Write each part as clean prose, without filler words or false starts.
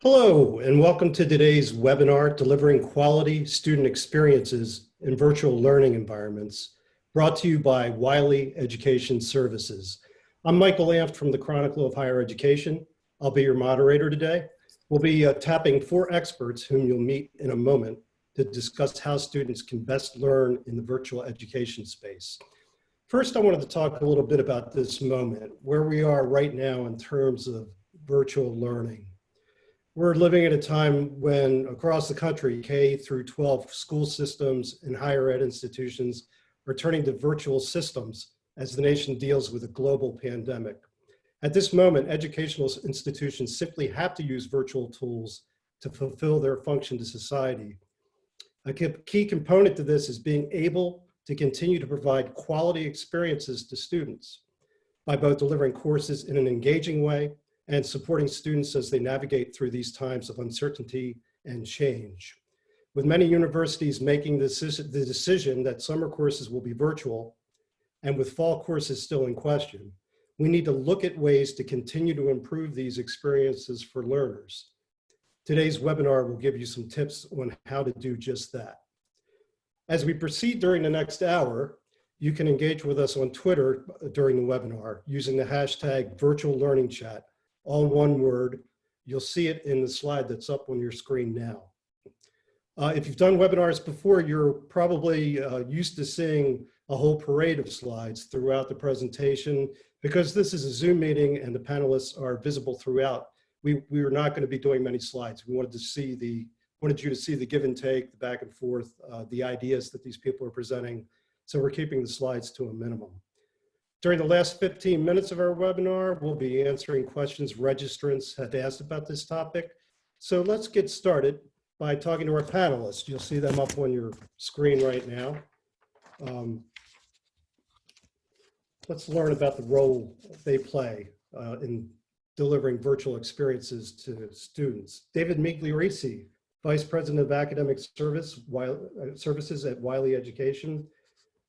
Hello, and welcome to today's webinar, Delivering Quality Student Experiences in Virtual Learning Environments, brought to you by Wiley Education Services. I'm Michael Amft from the Chronicle of Higher Education. I'll be your moderator today. We'll be tapping 4 experts whom you'll meet in a moment to discuss how students can best learn in the virtual education space. First, I wanted to talk a little bit about this moment, where we are right now in terms of virtual learning. We're living at a time when across the country, K through 12 school systems and higher ed institutions are turning to virtual systems as the nation deals with a global pandemic. At this moment, educational institutions simply have to use virtual tools to fulfill their function to society. A key component to this is being able to continue to provide quality experiences to students by both delivering courses in an engaging way and supporting students as they navigate through these times of uncertainty and change. With many universities making the decision that summer courses will be virtual, and with fall courses still in question, we need to look at ways to continue to improve these experiences for learners. Today's webinar will give you some tips on how to do just that. As we proceed during the next hour, you can engage with us on Twitter during the webinar using the hashtag #VirtualLearningChat. All one word. You'll see it in the slide that's up on your screen now. If you've done webinars before, you're probably used to seeing a whole parade of slides throughout the presentation. Because this is a Zoom meeting and the panelists are visible throughout, we are not going to be doing many slides. We wanted you to see the give and take, the back and forth, the ideas that these people are presenting. So we're keeping the slides to a minimum. During the last 15 minutes of our webinar, we'll be answering questions registrants have asked about this topic. So let's get started by talking to our panelists. You'll see them up on your screen right now. Let's learn about the role they play in delivering virtual experiences to students. David Mccleary, Vice President of Academic Services at Wiley Education.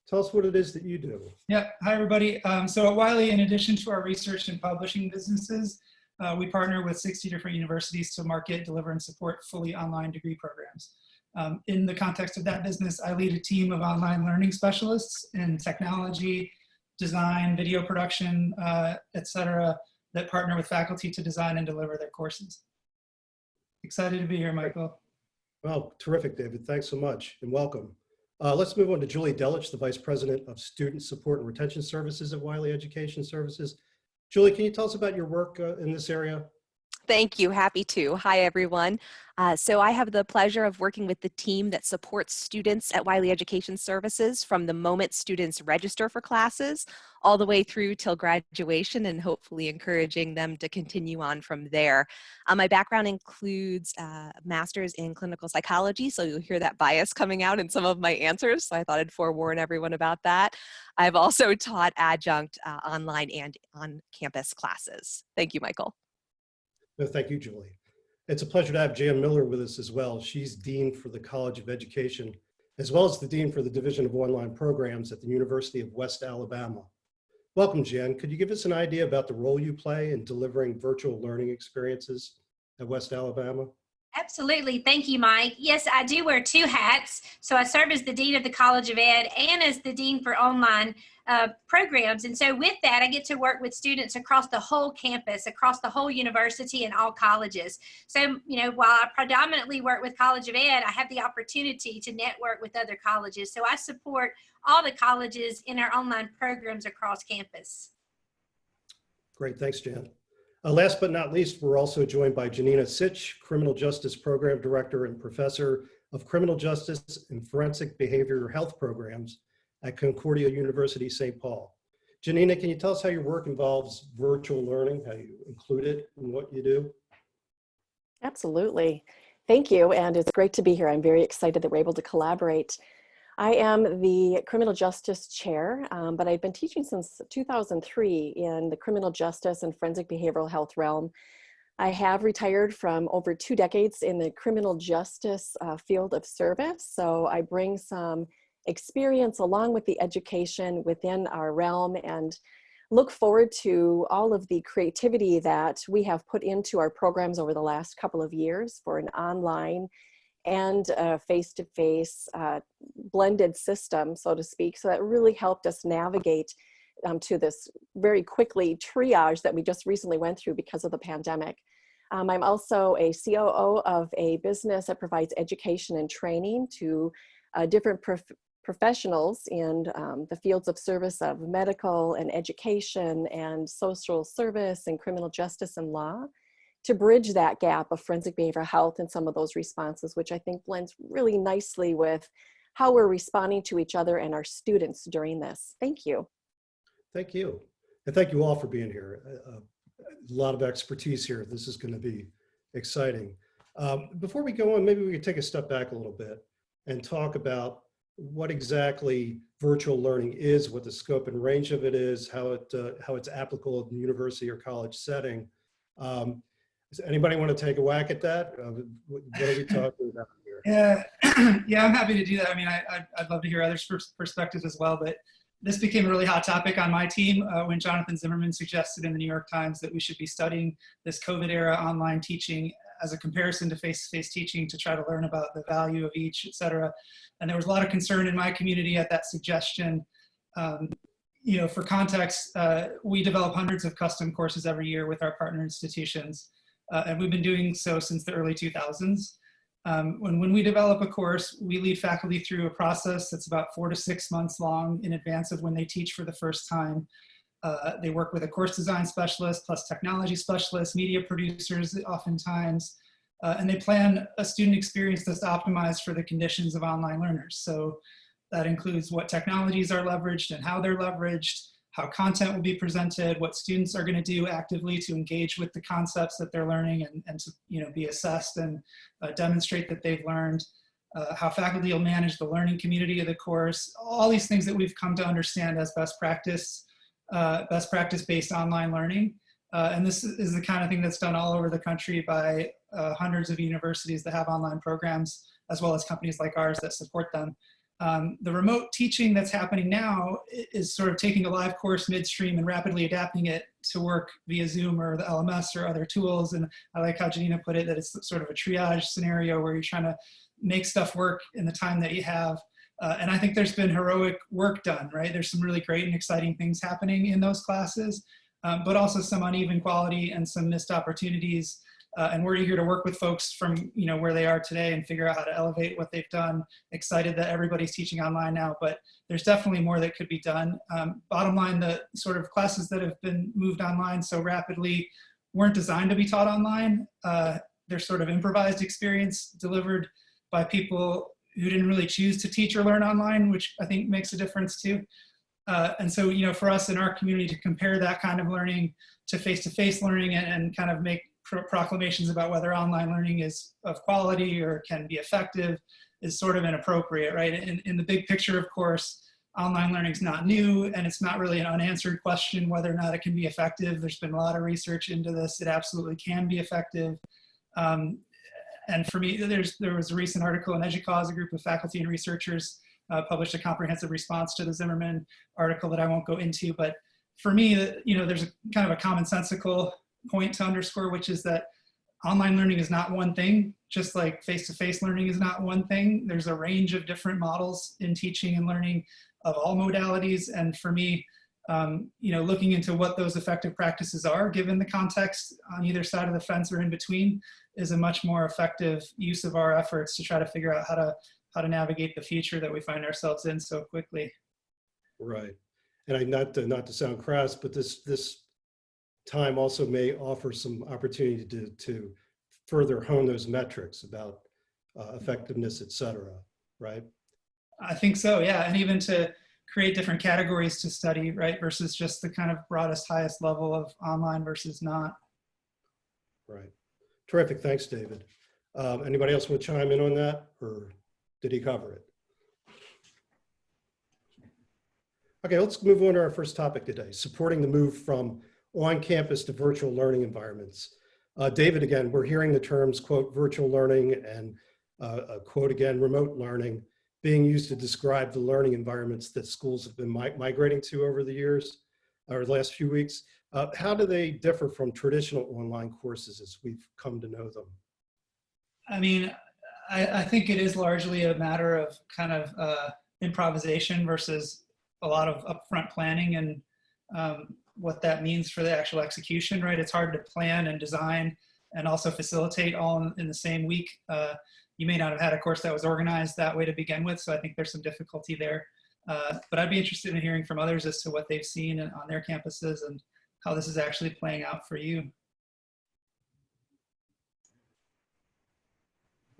Tell us what it is that you do. Yeah, hi everybody. So at Wiley, in addition to our research and publishing businesses, we partner with 60 different universities to market, deliver, and support fully online degree programs. In the context of that business, I lead a team of online learning specialists in technology, design, video production, et cetera, that partner with faculty to design and deliver their courses. Excited to be here, Michael. Well, terrific, David. Thanks so much and welcome. Let's move on to Julie Delich, the Vice President of Student Support and Retention Services at Wiley Education Services. Julie, can you tell us about your work in this area? Thank you, happy to. Hi, everyone. So I have the pleasure of working with the team that supports students at Wiley Education Services from the moment students register for classes all the way through till graduation and hopefully encouraging them to continue on from there. My background includes a master's in clinical psychology, so you'll hear that bias coming out in some of my answers, so I thought I'd forewarn everyone about that. I've also taught adjunct online and on-campus classes. Thank you, Michael. No, thank you, Julie. It's a pleasure to have Jan Miller with us as well. She's Dean for the College of Education, as well as the Dean for the Division of Online Programs at the University of West Alabama. Welcome, Jan. Could you give us an idea about the role you play in delivering virtual learning experiences at West Alabama? Absolutely. Thank you, Mike. Yes, I do wear 2 hats. So I serve as the Dean of the College of Ed and as the Dean for Online Programs. And so with that, I get to work with students across the whole campus, across the whole university and all colleges. So, while I predominantly work with College of Ed, I have the opportunity to network with other colleges. So I support all the colleges in our online programs across campus. Great. Thanks, Jan. Last but not least, we're also joined by Janina Sitch, Criminal Justice Program Director and Professor of Criminal Justice and Forensic Behavioral Health Programs at Concordia University, St. Paul. Janina, can you tell us how your work involves virtual learning, how you include it in what you do? Absolutely. Thank you, and it's great to be here. I'm very excited that we're able to collaborate. I am the Criminal Justice Chair, but I've been teaching since 2003 in the criminal justice and forensic behavioral health realm. I have retired from over 2 decades in the criminal justice field of service, so I bring some experience along with the education within our realm and look forward to all of the creativity that we have put into our programs over the last couple of years for an online and face-to-face blended system, so to speak. So that really helped us navigate to this very quickly triage that we just recently went through because of the pandemic. I'm also a COO of a business that provides education and training to different professionals in the fields of service of medical and education and social service and criminal justice and law, to bridge that gap of forensic behavioral health and some of those responses, which I think blends really nicely with how we're responding to each other and our students during this. Thank you. Thank you. And thank you all for being here. A lot of expertise here. This is going to be exciting. Before we go on, maybe we could take a step back a little bit and talk about what exactly virtual learning is, what the scope and range of it is, how it's applicable in the university or college setting. Does anybody want to take a whack at that? What are we talking about here? Yeah, I'm happy to do that. I mean, I'd love to hear others' perspectives as well, but this became a really hot topic on my team when Jonathan Zimmerman suggested in the New York Times that we should be studying this COVID era online teaching as a comparison to face-to-face teaching to try to learn about the value of each, et cetera. And there was a lot of concern in my community at that suggestion. You know, for context, we develop hundreds of custom courses every year with our partner institutions. And we've been doing so since the early 2000s. When we develop a course, we lead faculty through a process that's about 4 to 6 months long in advance of when they teach for the first time. They work with a course design specialist, plus technology specialists, media producers oftentimes, and they plan a student experience that's optimized for the conditions of online learners. So that includes what technologies are leveraged and how they're leveraged, how content will be presented, what students are going to do actively to engage with the concepts that they're learning and to be assessed and demonstrate that they've learned, how faculty will manage the learning community of the course, all these things that we've come to understand as best practice-based online learning. And this is the kind of thing that's done all over the country by hundreds of universities that have online programs, as well as companies like ours that support them. The remote teaching that's happening now is sort of taking a live course midstream and rapidly adapting it to work via Zoom or the LMS or other tools. And I like how Janina put it, that it's sort of a triage scenario where you're trying to make stuff work in the time that you have. And I think there's been heroic work done, right? There's some really great and exciting things happening in those classes, but also some uneven quality and some missed opportunities. And we're eager to work with folks from where they are today and figure out how to elevate what they've done. Excited that everybody's teaching online now, but there's definitely more that could be done. Bottom line, the sort of classes that have been moved online so rapidly weren't designed to be taught online. They're sort of improvised experience delivered by people who didn't really choose to teach or learn online, which I think makes a difference too. And so, for us in our community to compare that kind of learning to face-to-face learning and kind of make proclamations about whether online learning is of quality or can be effective is sort of inappropriate, right? In the big picture, of course, online learning is not new, and it's not really an unanswered question whether or not it can be effective. There's been a lot of research into this. It absolutely can be effective. And for me, there was a recent article in EDUCAUSE, a group of faculty and researchers published a comprehensive response to the Zimmerman article that I won't go into. But for me, there's a kind of a commonsensical point to underscore, which is that online learning is not one thing, just like face-to-face learning is not one thing. There's a range of different models in teaching and learning of all modalities. And for me, looking into what those effective practices are, given the context on either side of the fence or in between, is a much more effective use of our efforts to try to figure out how to navigate the future that we find ourselves in so quickly. Right. And not to sound crass, but this time also may offer some opportunity to further hone those metrics about effectiveness, et cetera, right? I think so, yeah. And even to create different categories to study, right? Versus just the kind of broadest, highest level of online versus not. Right. Terrific. Thanks, David. Anybody else want to chime in on that, or did he cover it? Okay, let's move on to our first topic today, supporting the move from on-campus to virtual learning environments. David, again, we're hearing the terms, quote, virtual learning and quote again, remote learning being used to describe the learning environments that schools have been migrating to over the years. or the last few weeks. How do they differ from traditional online courses as we've come to know them? I mean, I think it is largely a matter of kind of improvisation versus a lot of upfront planning and what that means for the actual execution, right? It's hard to plan and design and also facilitate all in the same week. You may not have had a course that was organized that way to begin with, so I think there's some difficulty there. But I'd be interested in hearing from others as to what they've seen on their campuses and how this is actually playing out for you.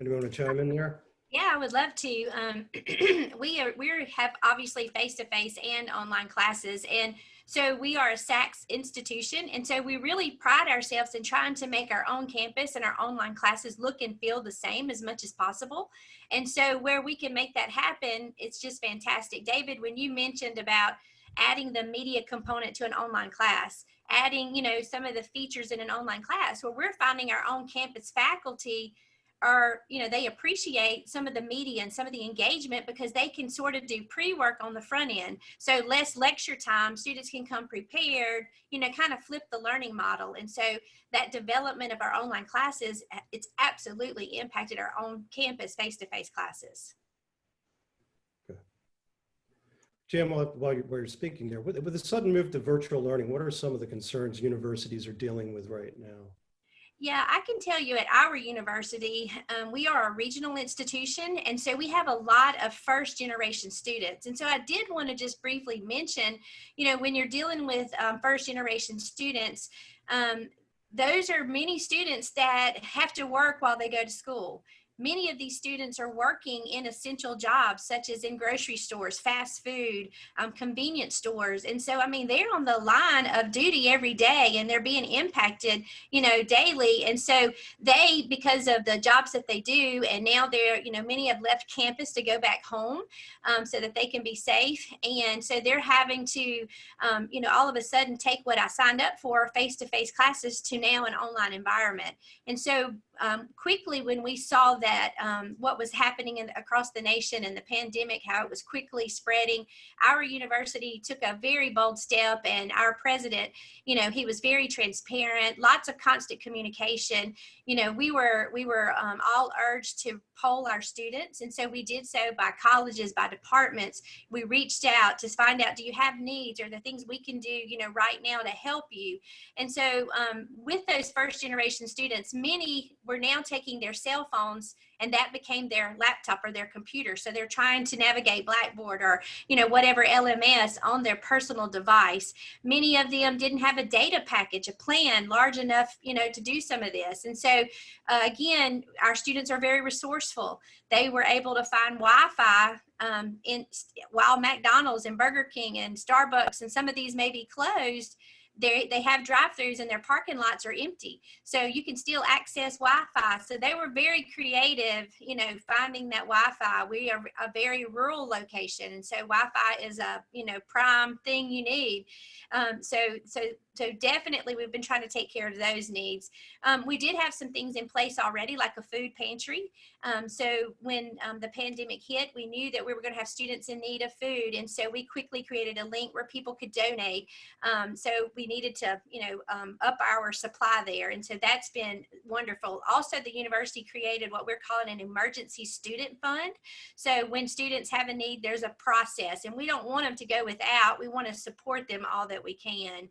Anyone want to chime in there? Yeah, I would love to. We have obviously face-to-face and online classes, and so we are a SACS institution, and so we really pride ourselves in trying to make our own campus and our online classes look and feel the same as much as possible. And so where we can make that happen, it's just fantastic. David, when you mentioned about adding the media component to an online class, adding, you know, some of the features in an online class, well, we're finding our own campus faculty are, you know, they appreciate some of the media and some of the engagement because they can sort of do pre-work on the front end. So less lecture time, students can come prepared, you know, kind of flip the learning model. And so that development of our online classes, it's absolutely impacted our own campus face-to-face classes. Okay. Jim, while you're speaking there, with the sudden move to virtual learning, what are some of the concerns universities are dealing with right now? Yeah, I can tell you at our university, we are a regional institution, and so we have a lot of first generation students. And so I did want to just briefly mention, you know, when you're dealing with first generation students, those are many students that have to work while they go to school. Many of these students are working in essential jobs, such as in grocery stores, fast food, convenience stores. And so, I mean, they're on the line of duty every day and they're being impacted, you know, daily. And so they, because of the jobs that they do, and now they're, you know, many have left campus to go back home so that they can be safe. And so they're having to, you know, all of a sudden take what I signed up for, face-to-face classes, to now an online environment. And so quickly, when we saw that what was happening across the nation and the pandemic, how it was quickly spreading, our university took a very bold step, and our president, you know, he was very transparent, lots of constant communication. You know, we were all urged to poll our students, and so we did so by colleges, by departments. We reached out to find out, do you have needs, or the things we can do, you know, right now to help you. And so with those first generation students, many were now taking their cell phones, and that became their laptop or their computer. So they're trying to navigate Blackboard or, you know, whatever LMS on their personal device. Many of them didn't have a data package, a plan large enough, you know, to do some of this. And so again, our students are very resourceful. They were able to find Wi-Fi while McDonald's and Burger King and Starbucks and some of these may be closed. They have drive-throughs and their parking lots are empty. So you can still access Wi-Fi. So they were very creative, you know, finding that Wi-Fi. We are a very rural location. And so Wi-Fi is a, you know, prime thing you need. So definitely we've been trying to take care of those needs. We did have some things in place already, like a food pantry. So when the pandemic hit, we knew that we were going to have students in need of food. And so we quickly created a link where people could donate. So we needed to, you know, up our supply there. And so that's been wonderful. Also, the university created what we're calling an emergency student fund. So when students have a need, there's a process, and we don't want them to go without. We want to support them all that we can.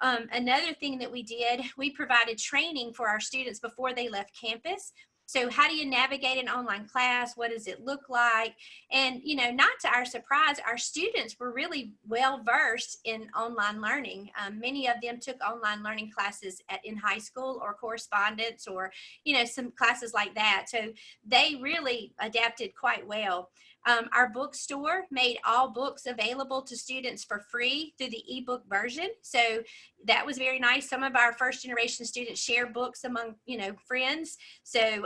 Another thing that we did, we provided training for our students before they left campus. So how do you navigate an online class? What does it look like? And, you know, not to our surprise, our students were really well versed in online learning. Many of them took online learning classes in high school or correspondence or, you know, some classes like that. So they really adapted quite well. Our bookstore made all books available to students for free through the ebook version. So that was very nice. Some of our first generation students share books among, you know, friends. So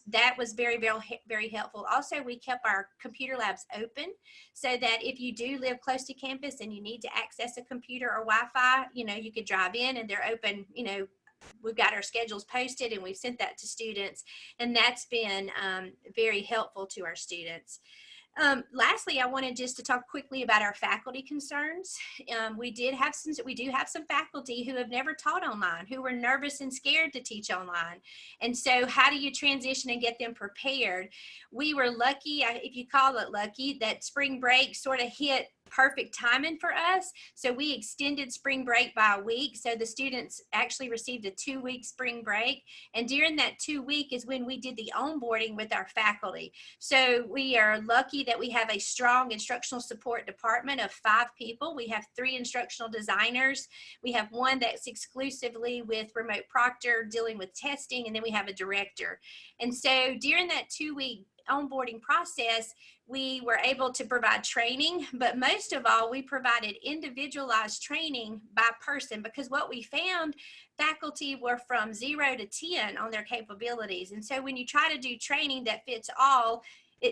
that was very, very, very helpful. Also, we kept our computer labs open so that if you do live close to campus and you need to access a computer or Wi-Fi, you know, you could drive in and they're open, you know. We've got our schedules posted and we've sent that to students, and that's been very helpful to our students. Lastly, I wanted just to talk quickly about our faculty concerns. We do have some faculty who have never taught online, who were nervous and scared to teach online. And so how do you transition and get them prepared? We were lucky, if you call it lucky, that spring break sort of hit perfect timing for us. So we extended spring break by a week. So the students actually received a 2-week spring break. And during that 2 week is when we did the onboarding with our faculty. So we are lucky that we have a strong instructional support department of 5 people. We have 3 instructional designers. We have 1 that's exclusively with remote proctor dealing with testing. And then we have a director. And so during that 2-week onboarding process, we were able to provide training, but most of all, we provided individualized training by person, because what we found, faculty were from 0 to 10 on their capabilities. And so when you try to do training that fits all,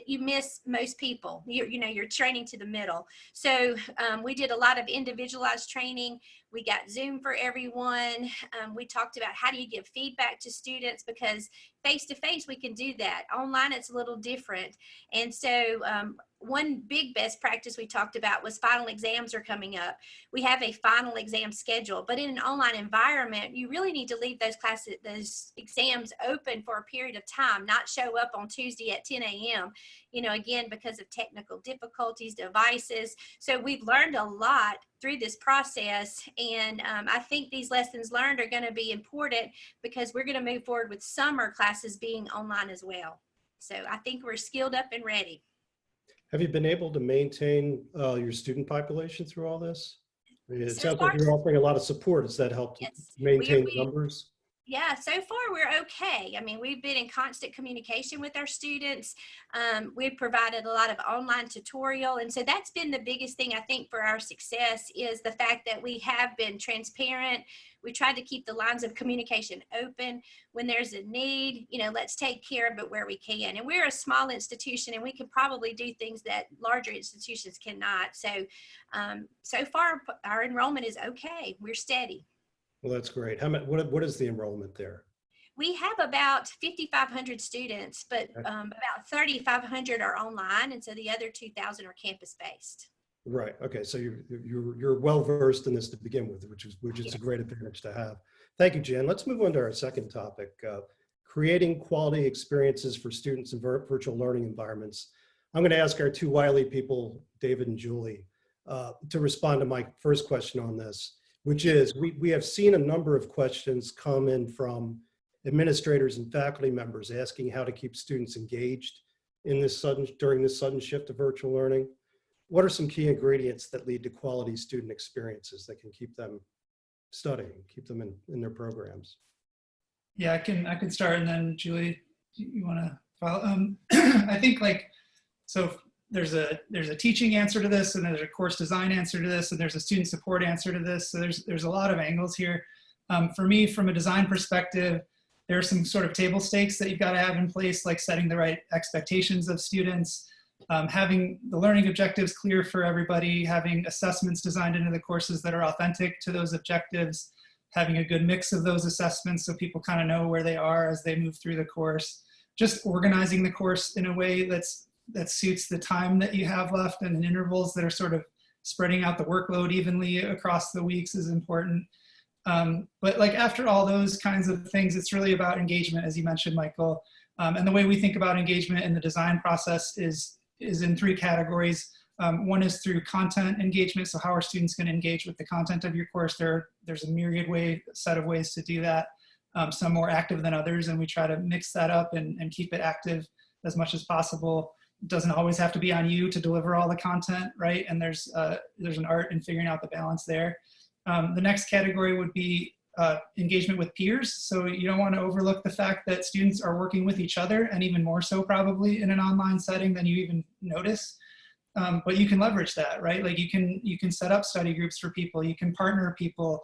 you miss most people. You're training to the middle. So we did a lot of individualized training. We got Zoom for everyone. We talked about how do you give feedback to students, because face-to-face we can do that. Online it's a little different. And so one big best practice we talked about was final exams are coming up. We have a final exam schedule, but in an online environment, you really need to leave those exams open for a period of time, not show up on Tuesday at 10 a.m., again, because of technical difficulties, devices. So we've learned a lot through this process. And I think these lessons learned are going to be important, because we're going to move forward with summer classes being online as well. So I think we're skilled up and ready. Have you been able to maintain your student population through all this? I mean, it So sounds far, like you're offering a lot of support. Has that helped yes, maintain the numbers? Yeah, so far we're okay. I mean, we've been in constant communication with our students. We've provided a lot of online tutorial. And so that's been the biggest thing, I think, for our success, is the fact that we have been transparent. We tried to keep the lines of communication open. When there's a need, let's take care of it where we can. And we're a small institution, and we can probably do things that larger institutions cannot. So, so far our enrollment is okay. We're steady. Well, that's great. What is the enrollment there? We have about 5,500 students, but about 3,500 are online, and so the other 2,000 are campus-based. Right. Okay. So you're well versed in this to begin with, which is Yes. a great advantage to have. Thank you, Jan. Let's move on to our second topic: creating quality experiences for students in virtual learning environments. I'm going to ask our 2 Wiley people, David and Julie, to respond to my first question on this, which is we have seen a number of questions come in from administrators and faculty members asking how to keep students engaged during this sudden shift to virtual learning. What are some key ingredients that lead to quality student experiences that can keep them studying, keep them in their programs? Yeah, I can start, and then Julie, you want to follow? I think so there's a teaching answer to this, and there's a course design answer to this, and there's a student support answer to this. So there's a lot of angles here. For me, from a design perspective, there are some sort of table stakes that you've got to have in place, like setting the right expectations of students, having the learning objectives clear for everybody, having assessments designed into the courses that are authentic to those objectives, having a good mix of those assessments so people kind of know where they are as they move through the course, just organizing the course in a way that suits the time that you have left, and in intervals that are sort of spreading out the workload evenly across the weeks is important. But after all those kinds of things, it's really about engagement, as you mentioned, Michael. And the way we think about engagement in the design process is in 3 categories. One is through content engagement. So how are students going to engage with the content of your course? There's a myriad set of ways to do that. Some more active than others, and we try to mix that up and keep it active as much as possible. It doesn't always have to be on you to deliver all the content, right? And there's an art in figuring out the balance there. The next category would be engagement with peers. So you don't want to overlook the fact that students are working with each other, and even more so probably in an online setting than you even notice. But you can leverage that, right? You can set up study groups for people. You can partner people.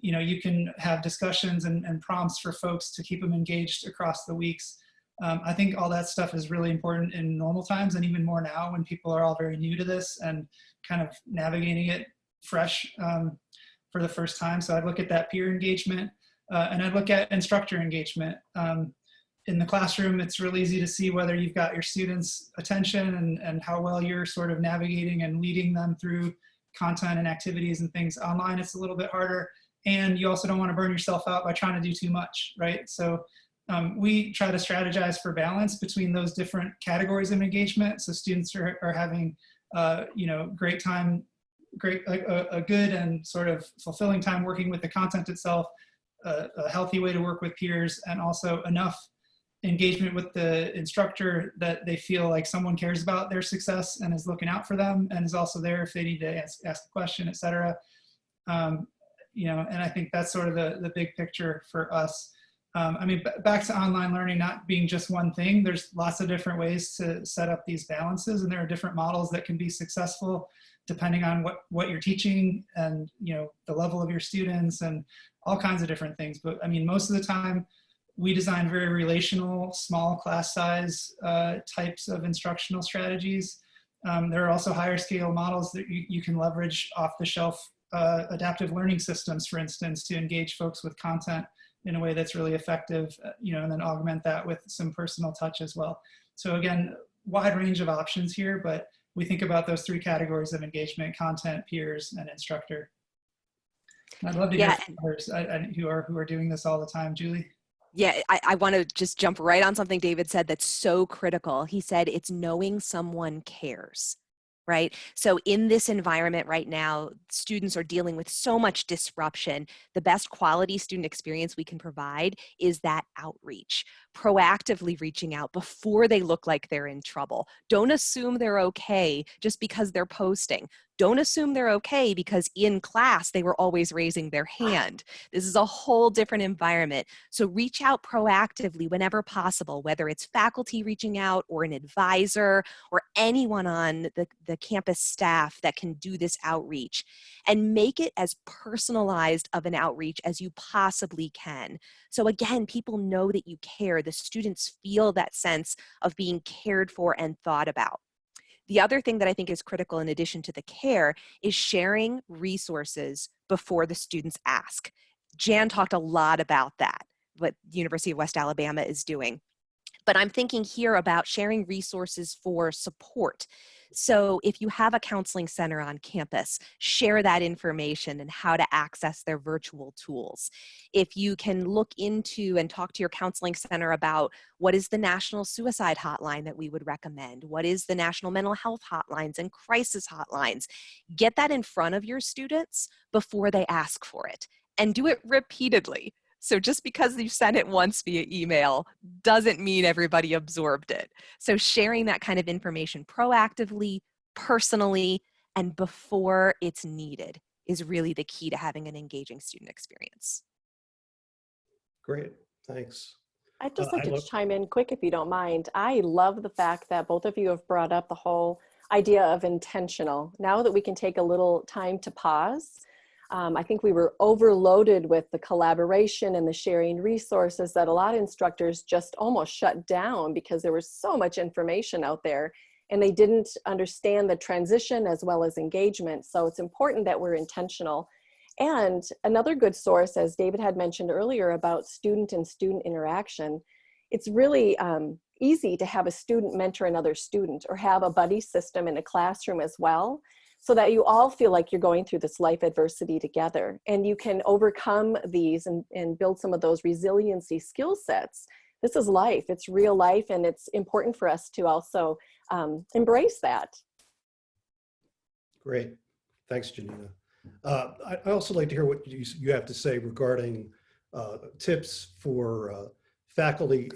You can have discussions and prompts for folks to keep them engaged across the weeks. I think all that stuff is really important in normal times, and even more now when people are all very new to this and kind of navigating it fresh for the first time. So I'd look at that peer engagement, and I'd look at instructor engagement. in the classroom, it's real easy to see whether you've got your students' attention and how well you're sort of navigating and leading them through content and activities and things. Online, it's a little bit harder. And you also don't want to burn yourself out by trying to do too much, right? So we try to strategize for balance between those different categories of engagement. So students are having, great time, a good and sort of fulfilling time working with the content itself, a healthy way to work with peers, and also enough engagement with the instructor that they feel like someone cares about their success and is looking out for them and is also there if they need to ask a question, etc. And I think that's sort of the big picture for us. Back to online learning not being just one thing, there's lots of different ways to set up these balances, and there are different models that can be successful depending on what you're teaching and the level of your students and all kinds of different things. But most of the time we design very relational, small class size types of instructional strategies. There are also higher scale models that you can leverage off the shelf adaptive learning systems, for instance, to engage folks with content in a way that's really effective, and then augment that with some personal touch as well. So again, wide range of options here, but we think about those three categories of engagement: content, peers, and instructor. And I'd love to hear from others who are doing this all the time. Julie? Yeah, I want to just jump right on something David said that's so critical. He said it's knowing someone cares, right? So in this environment right now, students are dealing with so much disruption. The best quality student experience we can provide is that outreach, proactively reaching out before they look like they're in trouble. Don't assume they're okay just because they're posting. Don't assume they're okay because in class they were always raising their hand. This is a whole different environment. So reach out proactively whenever possible, whether it's faculty reaching out or an advisor or anyone on the campus staff that can do this outreach, and make it as personalized of an outreach as you possibly can. So again, people know that you care. The students feel that sense of being cared for and thought about. The other thing that I think is critical in addition to the care is sharing resources before the students ask. Jan talked a lot about that, what the University of West Alabama is doing. But I'm thinking here about sharing resources for support. So if you have a counseling center on campus, share that information and how to access their virtual tools. If you can look into and talk to your counseling center about what is the national suicide hotline that we would recommend, what is the national mental health hotlines and crisis hotlines, get that in front of your students before they ask for it, and do it repeatedly. So just because you sent it once via email doesn't mean everybody absorbed it. So sharing that kind of information proactively, personally, and before it's needed is really the key to having an engaging student experience. Great, thanks. I'd just like to chime in quick if you don't mind. I love the fact that both of you have brought up the whole idea of intentional. Now that we can take a little time to pause, I think we were overloaded with the collaboration and the sharing resources that a lot of instructors just almost shut down because there was so much information out there and they didn't understand the transition as well as engagement. So it's important that we're intentional. And another good source, as David had mentioned earlier about student and student interaction, it's really easy to have a student mentor another student or have a buddy system in a classroom as well, so that you all feel like you're going through this life adversity together and you can overcome these and build some of those resiliency skill sets. This is life, it's real life, and it's important for us to also embrace that. Great, thanks, Janina. I also like to hear what you have to say regarding tips for faculty,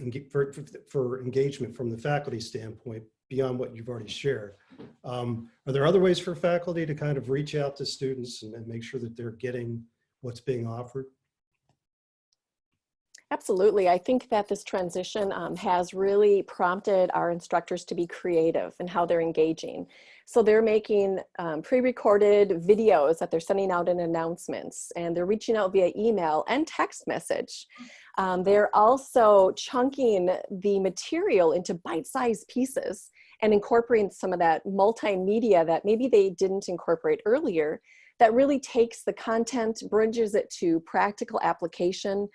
for engagement from the faculty standpoint, beyond what you've already shared. Are there other ways for faculty to kind of reach out to students and make sure that they're getting what's being offered? Absolutely. I think that this transition has really prompted our instructors to be creative in how they're engaging. So they're making pre-recorded videos that they're sending out in announcements, and they're reaching out via email and text message. They're also chunking the material into bite-sized pieces and incorporating some of that multimedia that maybe they didn't incorporate earlier, that really takes the content, bridges it to practical application.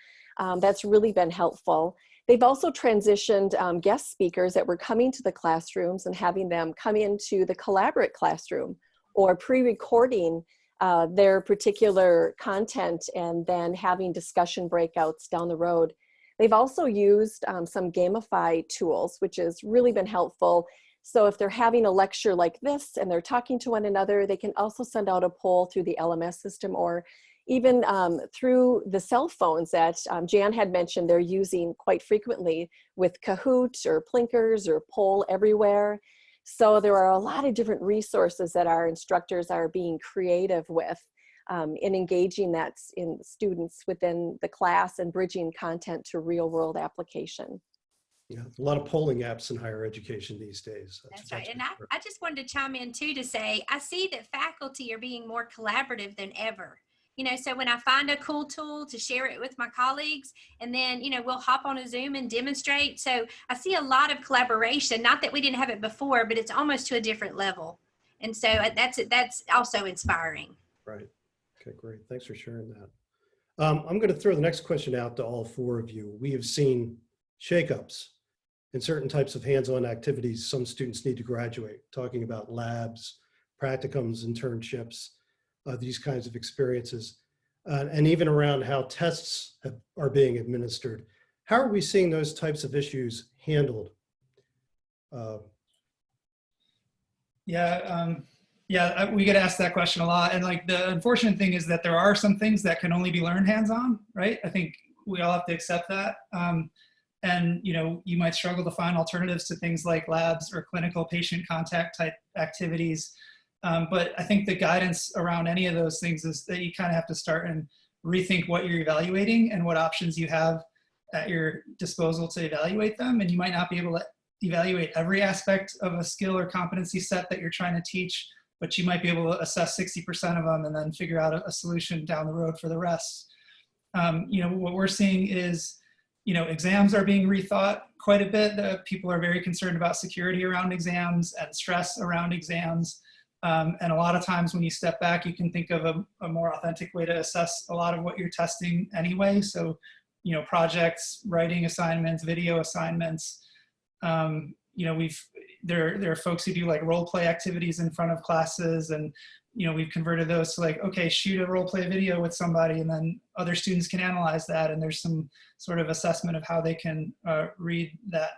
That's really been helpful. They've also transitioned guest speakers that were coming to the classrooms and having them come into the collaborate classroom or pre-recording their particular content and then having discussion breakouts down the road. They've also used some gamify tools, which has really been helpful. So if they're having a lecture like this and they're talking to one another, they can also send out a poll through the LMS system or even through the cell phones that Jan had mentioned they're using quite frequently with Kahoot or Plinkers or Poll Everywhere. So there are a lot of different resources that our instructors are being creative with in engaging that in students within the class and bridging content to real world application. Yeah, a lot of polling apps in higher education these days. That's right. And I just wanted to chime in too to say, I see that faculty are being more collaborative than ever. So when I find a cool tool to share it with my colleagues, and then, we'll hop on a Zoom and demonstrate. So I see a lot of collaboration, not that we didn't have it before, but it's almost to a different level. And so that's also inspiring. Right. Okay, great. Thanks for sharing that. I'm going to throw the next question out to all four of you. We have seen shakeups in certain types of hands-on activities some students need to graduate, talking about labs, practicums, internships, these kinds of experiences, and even around how tests are being administered. How are we seeing those types of issues handled? We get asked that question a lot. And like the unfortunate thing is that there are some things that can only be learned hands-on, right? I think we all have to accept that. And you might struggle to find alternatives to things like labs or clinical patient contact type activities. But I think the guidance around any of those things is that you kind of have to start and rethink what you're evaluating and what options you have at your disposal to evaluate them. And you might not be able to evaluate every aspect of a skill or competency set that you're trying to teach, but you might be able to assess 60% of them and then figure out a solution down the road for the rest. What we're seeing is, exams are being rethought quite a bit. People are very concerned about security around exams and stress around exams. And a lot of times when you step back, you can think of a more authentic way to assess a lot of what you're testing anyway. So, projects, writing assignments, video assignments. There are folks who do like role play activities in front of classes, and we've converted those to like, okay, shoot a role play video with somebody, and then other students can analyze that, and there's some sort of assessment of how they can read that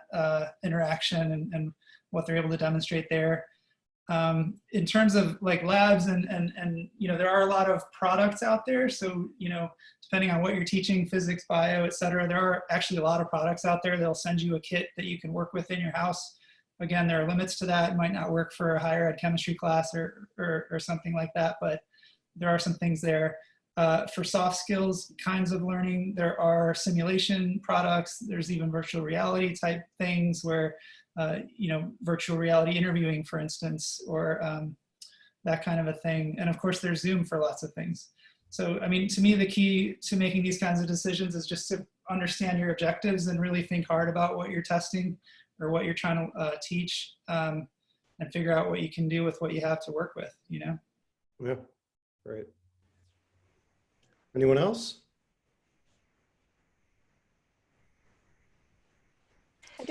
interaction and what they're able to demonstrate there. In terms of like labs and there are a lot of products out there. So, depending on what you're teaching, physics, bio, et cetera, there are actually a lot of products out there. They'll send you a kit that you can work with in your house. Again, there are limits to that. It might not work for a higher ed chemistry class or something like that, but there are some things there. For soft skills kinds of learning, there are simulation products. There's even virtual reality type things where virtual reality interviewing, for instance, or that kind of a thing. And of course, there's Zoom for lots of things. So, to me, the key to making these kinds of decisions is just to understand your objectives and really think hard about what you're testing or what you're trying to teach, and figure out what you can do with what you have to work with, Yeah, great. Anyone else?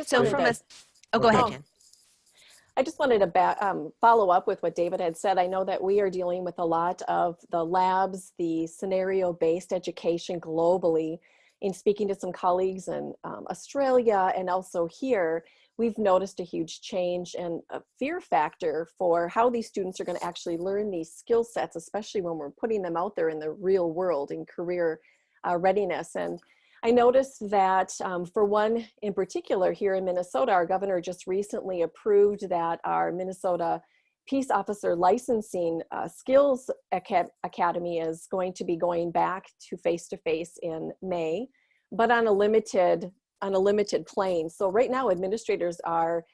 So from a go ahead, Jen. I just wanted to follow up with what David had said. I know that we are dealing with a lot of the labs, the scenario-based education globally. In speaking to some colleagues in Australia and also here, we've noticed a huge change and a fear factor for how these students are going to actually learn these skill sets, especially when we're putting them out there in the real world in career readiness. And I noticed that for one in particular here in Minnesota, our governor just recently approved that our Minnesota Peace Officer Licensing Skills Academy is going to be going back to face-to-face in May, but on a limited plane. So right now administrators are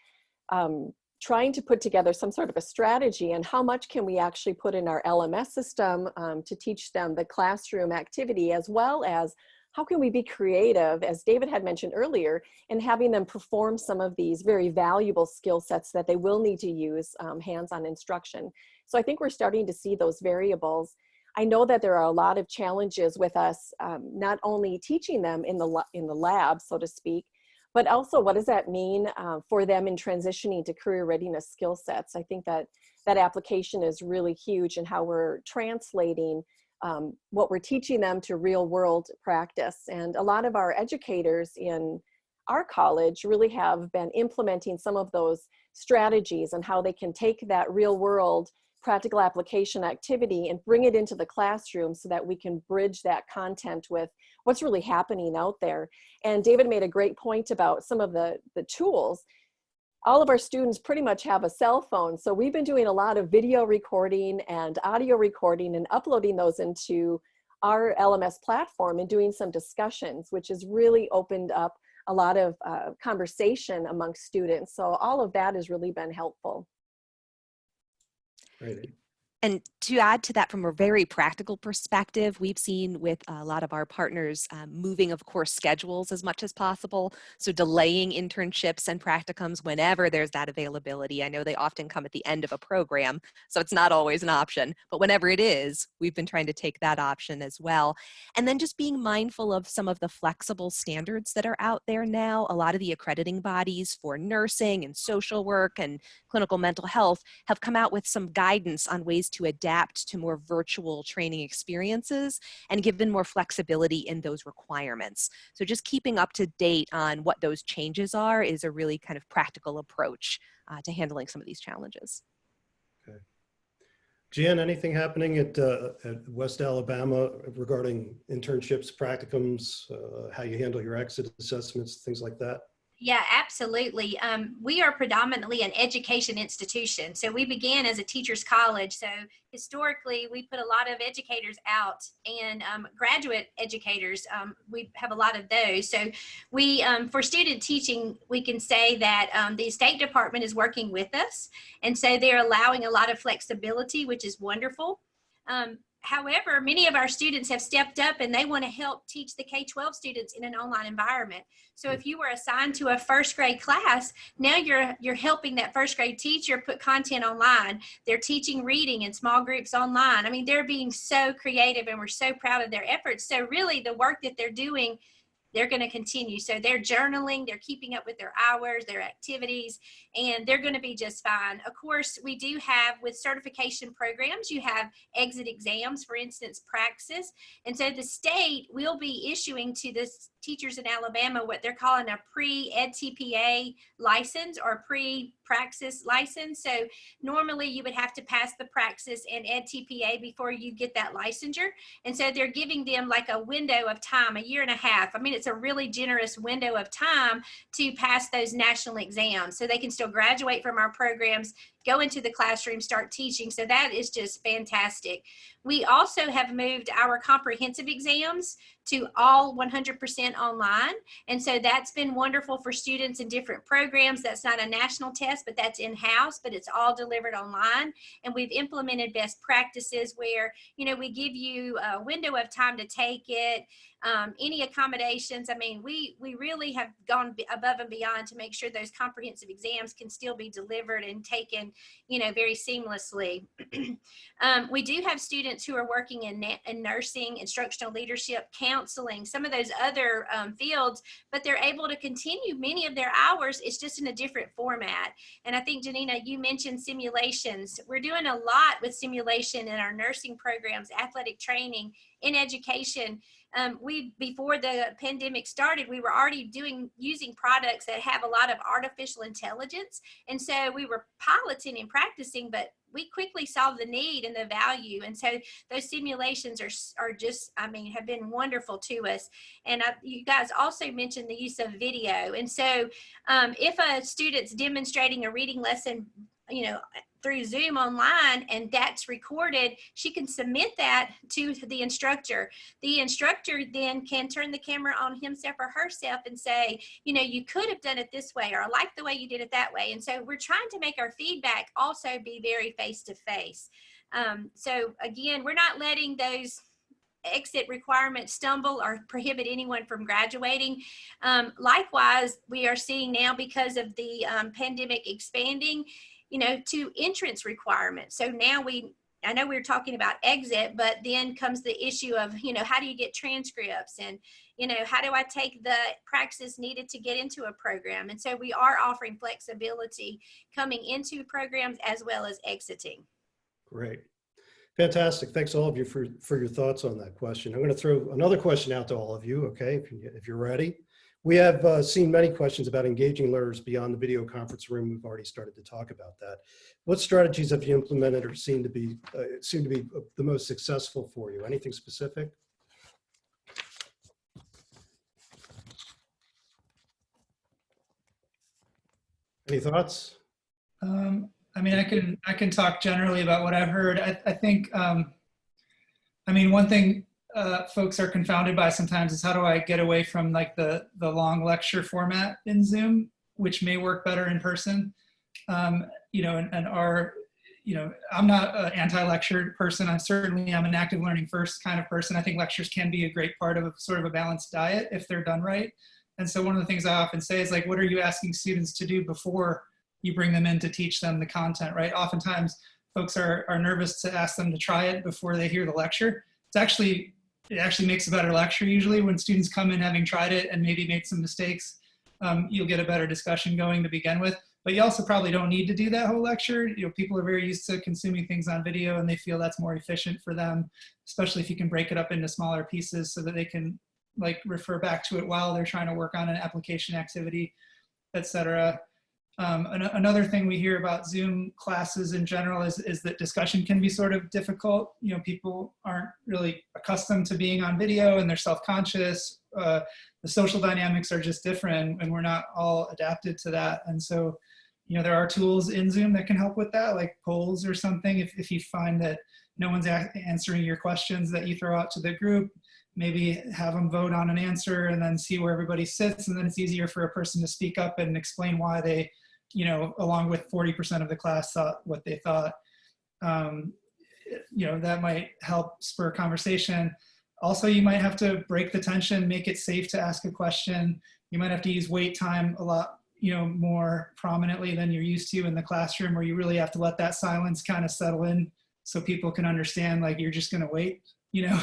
trying to put together some sort of a strategy and how much can we actually put in our LMS system to teach them the classroom activity, as well as how can we be creative, as David had mentioned earlier, in having them perform some of these very valuable skill sets that they will need to use hands-on instruction. So I think we're starting to see those variables. I know that there are a lot of challenges with us not only teaching them in the lab, so to speak, but also what does that mean for them in transitioning to career readiness skill sets? I think that that application is really huge in how we're translating what we're teaching them to real world practice. And a lot of our educators in our college really have been implementing some of those strategies and how they can take that real world practical application activity and bring it into the classroom so that we can bridge that content with what's really happening out there. And David made a great point about some of the tools. All of our students pretty much have a cell phone. So we've been doing a lot of video recording and audio recording and uploading those into our LMS platform and doing some discussions, which has really opened up a lot of conversation amongst students. So all of that has really been helpful. Right. And to add to that, from a very practical perspective, we've seen with a lot of our partners moving, of course, schedules as much as possible. So delaying internships and practicums whenever there's that availability. I know they often come at the end of a program, so it's not always an option. But whenever it is, we've been trying to take that option as well. And then just being mindful of some of the flexible standards that are out there now. A lot of the accrediting bodies for nursing and social work and clinical mental health have come out with some guidance on ways to adapt to more virtual training experiences and given more flexibility in those requirements. So just keeping up to date on what those changes are is a really kind of practical approach to handling some of these challenges. Okay. Jan, anything happening at West Alabama regarding internships, practicums, how you handle your exit assessments, things like that? Yeah, absolutely. We are predominantly an education institution. So we began as a teacher's college. So historically, we put a lot of educators out, and graduate educators, we have a lot of those. So we, for student teaching, we can say that the State Department is working with us. And so they're allowing a lot of flexibility, which is wonderful. However, many of our students have stepped up and they want to help teach the K-12 students in an online environment. So if you were assigned to a first grade class, now you're helping that first grade teacher put content online. They're teaching reading in small groups online. I mean, they're being so creative and we're so proud of their efforts. So really the work that they're doing, they're going to continue. So they're journaling, they're keeping up with their hours, their activities, and they're going to be just fine. Of course, we do have, with certification programs, you have exit exams, for instance, Praxis. And so the state will be issuing to the teachers in Alabama what they're calling a pre-EdTPA license or pre-Praxis license. So normally you would have to pass the Praxis and EdTPA before you get that licensure. And so they're giving them like a window of time, a year and a half. I mean, it's a really generous window of time to pass those national exams. So they can still graduate from our programs, go into the classroom, start teaching. So that is just fantastic. We also have moved our comprehensive exams to all 100% online. And so that's been wonderful for students in different programs. That's not a national test, but that's in-house, but it's all delivered online. And we've implemented best practices where, you know, we give you a window of time to take it, any accommodations. I mean, we really have gone above and beyond to make sure those comprehensive exams can still be delivered and taken, you know, very seamlessly. We do have students who are working in nursing, instructional leadership, counseling, some of those other fields, but they're able to continue many of their hours. It's just in a different format. And I think, Janina, you mentioned simulations. We're doing a lot with simulation in our nursing programs, athletic training, in education. Before the pandemic started, we were already using products that have a lot of artificial intelligence. And so we were piloting and practicing, but we quickly saw the need and the value. And so those simulations are just, I mean, have been wonderful to us. And you guys also mentioned the use of video. And so if a student's demonstrating a reading lesson, you know, through Zoom online and that's recorded, she can submit that to the instructor. The instructor then can turn the camera on himself or herself and say, you know, you could have done it this way, or I like the way you did it that way. And so we're trying to make our feedback also be very face-to-face. So again, we're not letting those exit requirements stumble or prohibit anyone from graduating. Likewise, we are seeing now, because of the pandemic expanding, you know, to entrance requirements. So now I know we were talking about exit, but then comes the issue of, you know, how do you get transcripts? And, You know, how do I take the practices needed to get into a program? And so we are offering flexibility coming into programs as well as exiting. Great. Fantastic. Thanks all of you for your thoughts on that question. I'm going to throw another question out to all of you, okay, if you're ready. We have seen many questions about engaging learners beyond the video conference room. We've already started to talk about that. What strategies have you implemented or seem to be the most successful for you? Anything specific? Any thoughts? I mean, I can talk generally about what I've heard. I think, I mean, one thing folks are confounded by sometimes is how do I get away from like the long lecture format in Zoom, which may work better in person. You know, and our, you know, I'm not an anti-lecture person. I'm an active learning first kind of person. I think lectures can be a great part of sort of a balanced diet if they're done right. And so one of the things I often say is like, what are you asking students to do before you bring them in to teach them the content, right? Oftentimes folks are nervous to ask them to try it before they hear the lecture. It actually makes a better lecture usually when students come in having tried it and maybe made some mistakes. You'll get a better discussion going to begin with. But you also probably don't need to do that whole lecture. You know, people are very used to consuming things on video and they feel that's more efficient for them, especially if you can break it up into smaller pieces so that they can like refer back to it while they're trying to work on an application activity, etc. Another thing we hear about Zoom classes in general is that discussion can be sort of difficult. You know, people aren't really accustomed to being on video and they're self-conscious. The social dynamics are just different and we're not all adapted to that. And so, you know, there are tools in Zoom that can help with that, like polls or something. If you find that no one's answering your questions that you throw out to the group, maybe have them vote on an answer and then see where everybody sits. And then it's easier for a person to speak up and explain why they, you know, along with 40% of the class thought what they thought. You know, that might help spur conversation. Also, you might have to break the tension, make it safe to ask a question. You might have to use wait time a lot, you know, more prominently than you're used to in the classroom, where you really have to let that silence kind of settle in so people can understand like you're just going to wait, you know,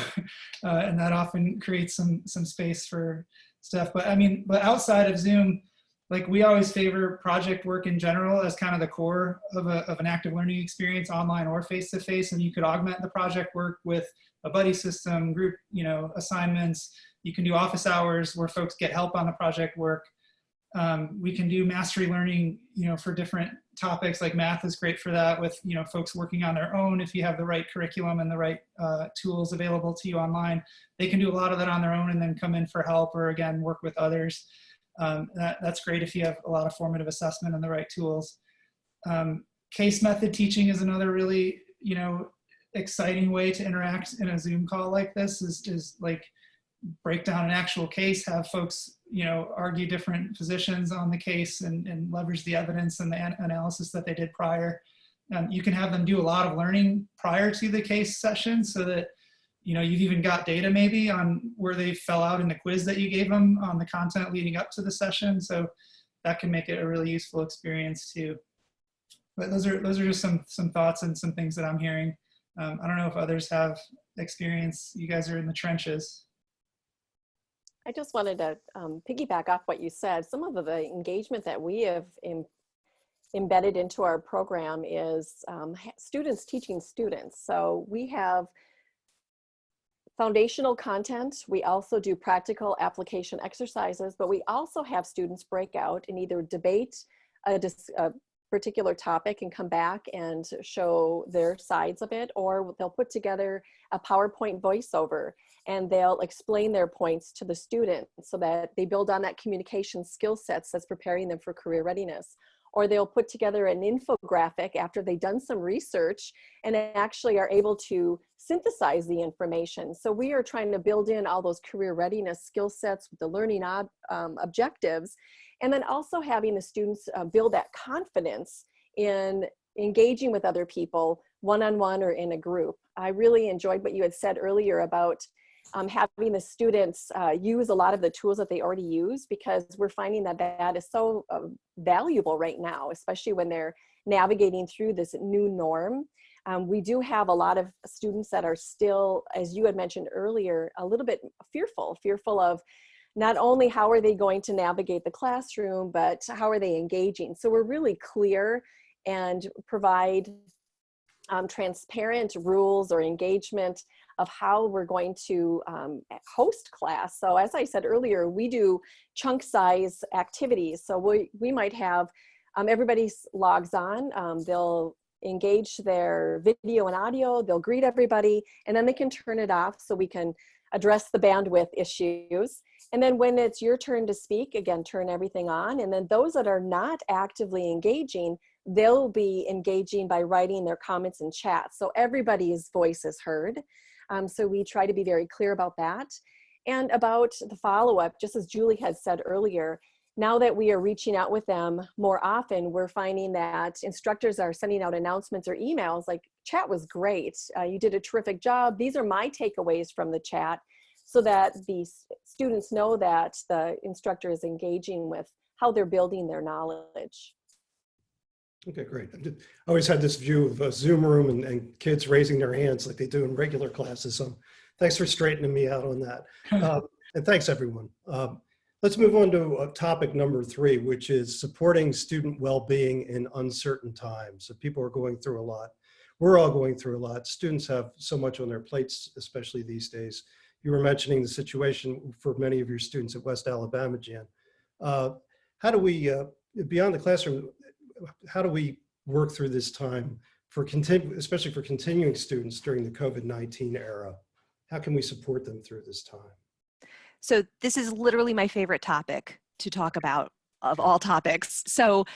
and that often creates some space for stuff. But I mean, but outside of Zoom, like we always favor project work in general as kind of the core of an active learning experience, online or face-to-face. And you could augment the project work with a buddy system, group, you know, assignments. You can do office hours where folks get help on the project work. We can do mastery learning, you know, for different topics, like math is great for that with, you know, folks working on their own. If you have the right curriculum and the right tools available to you online, they can do a lot of that on their own and then come in for help or again, work with others. That's great if you have a lot of formative assessment and the right tools. Case method teaching is another really, you know, exciting way to interact in a Zoom call like this is like break down an actual case, have folks, you know, argue different positions on the case and leverage the evidence and the analysis that they did prior. You can have them do a lot of learning prior to the case session so that, you know, you've even got data maybe on where they fell out in the quiz that you gave them on the content leading up to the session. So that can make it a really useful experience too. But those are just some thoughts and some things that I'm hearing. I don't know if others have experience. You guys are in the trenches. I just wanted to piggyback off what you said. Some of the engagement that we have embedded into our program is students teaching students. So we have foundational content. We also do practical application exercises, but we also have students break out and either debate a particular topic and come back and show their sides of it, or they'll put together a PowerPoint voiceover and they'll explain their points to the student so that they build on that communication skill sets that's preparing them for career readiness. Or they'll put together an infographic after they've done some research and actually are able to synthesize the information. So we are trying to build in all those career readiness skill sets with the learning objectives, and then also having the students build that confidence in engaging with other people one-on-one or in a group. I really enjoyed what you had said earlier about having the students use a lot of the tools that they already use, because we're finding that that is so valuable right now, especially when they're navigating through this new norm. We do have a lot of students that are still, as you had mentioned earlier, a little bit fearful of not only how are they going to navigate the classroom, but how are they engaging. So we're really clear and provide transparent rules or engagement of how we're going to host class. So as I said earlier, we do chunk size activities. So we might have everybody logs on, they'll engage their video and audio, they'll greet everybody, and then they can turn it off so we can address the bandwidth issues. And then when it's your turn to speak, again, turn everything on. And then those that are not actively engaging, they'll be engaging by writing their comments in chat. So everybody's voice is heard. So we try to be very clear about that. And about the follow-up, just as Julie had said earlier, now that we are reaching out with them more often, we're finding that instructors are sending out announcements or emails like, chat was great. You did a terrific job. These are my takeaways from the chat, so that the students know that the instructor is engaging with how they're building their knowledge. Okay, great. I always had this view of a Zoom room and kids raising their hands like they do in regular classes. So thanks for straightening me out on that. And thanks, everyone. Let's move on to topic number 3, which is supporting student well-being in uncertain times. So people are going through a lot. We're all going through a lot. Students have so much on their plates, especially these days. You were mentioning the situation for many of your students at West Alabama, Jan. How do we, beyond the classroom, how do we work through this time, especially for continuing students during the COVID-19 era? How can we support them through this time? So this is literally my favorite topic to talk about of all topics. So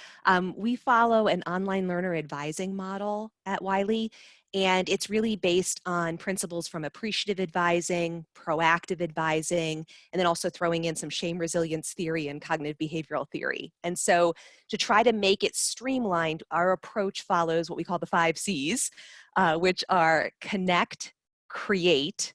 we follow an online learner advising model at Wiley, and it's really based on principles from appreciative advising, proactive advising, and then also throwing in some shame resilience theory and cognitive behavioral theory. And so to try to make it streamlined, our approach follows what we call the 5 C's, which are connect, create,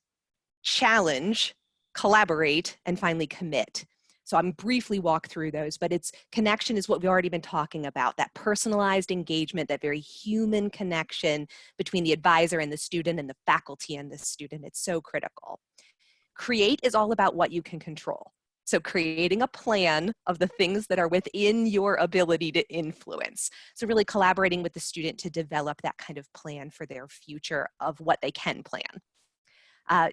challenge, collaborate, and finally commit. So I'm briefly walk through those, but it's connection is what we've already been talking about, that personalized engagement, that very human connection between the advisor and the student and the faculty and the student. It's so critical. Create is all about what you can control. So creating a plan of the things that are within your ability to influence. So really collaborating with the student to develop that kind of plan for their future of what they can plan.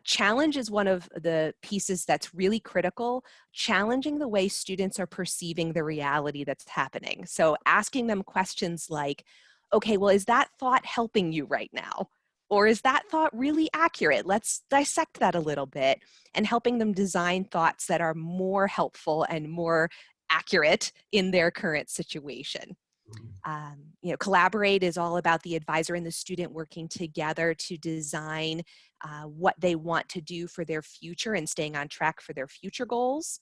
Challenge is one of the pieces that's really critical, challenging the way students are perceiving the reality that's happening. So asking them questions like, okay, well, is that thought helping you right now? Or is that thought really accurate? Let's dissect that a little bit, and helping them design thoughts that are more helpful and more accurate in their current situation. Collaborate is all about the advisor and the student working together to design what they want to do for their future and staying on track for their future goals.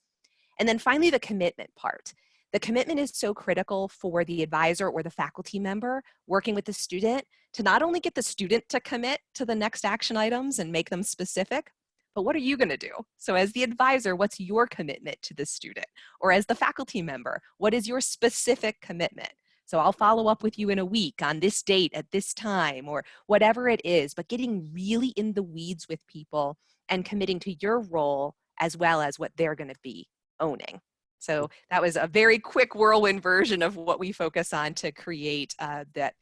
And then finally, the commitment part. The commitment is so critical for the advisor or the faculty member working with the student to not only get the student to commit to the next action items and make them specific, but what are you going to do? So as the advisor, what's your commitment to the student? Or as the faculty member, what is your specific commitment? So I'll follow up with you in a week on this date at this time, or whatever it is, but getting really in the weeds with people and committing to your role as well as what they're going to be owning. So that was a very quick whirlwind version of what we focus on to create that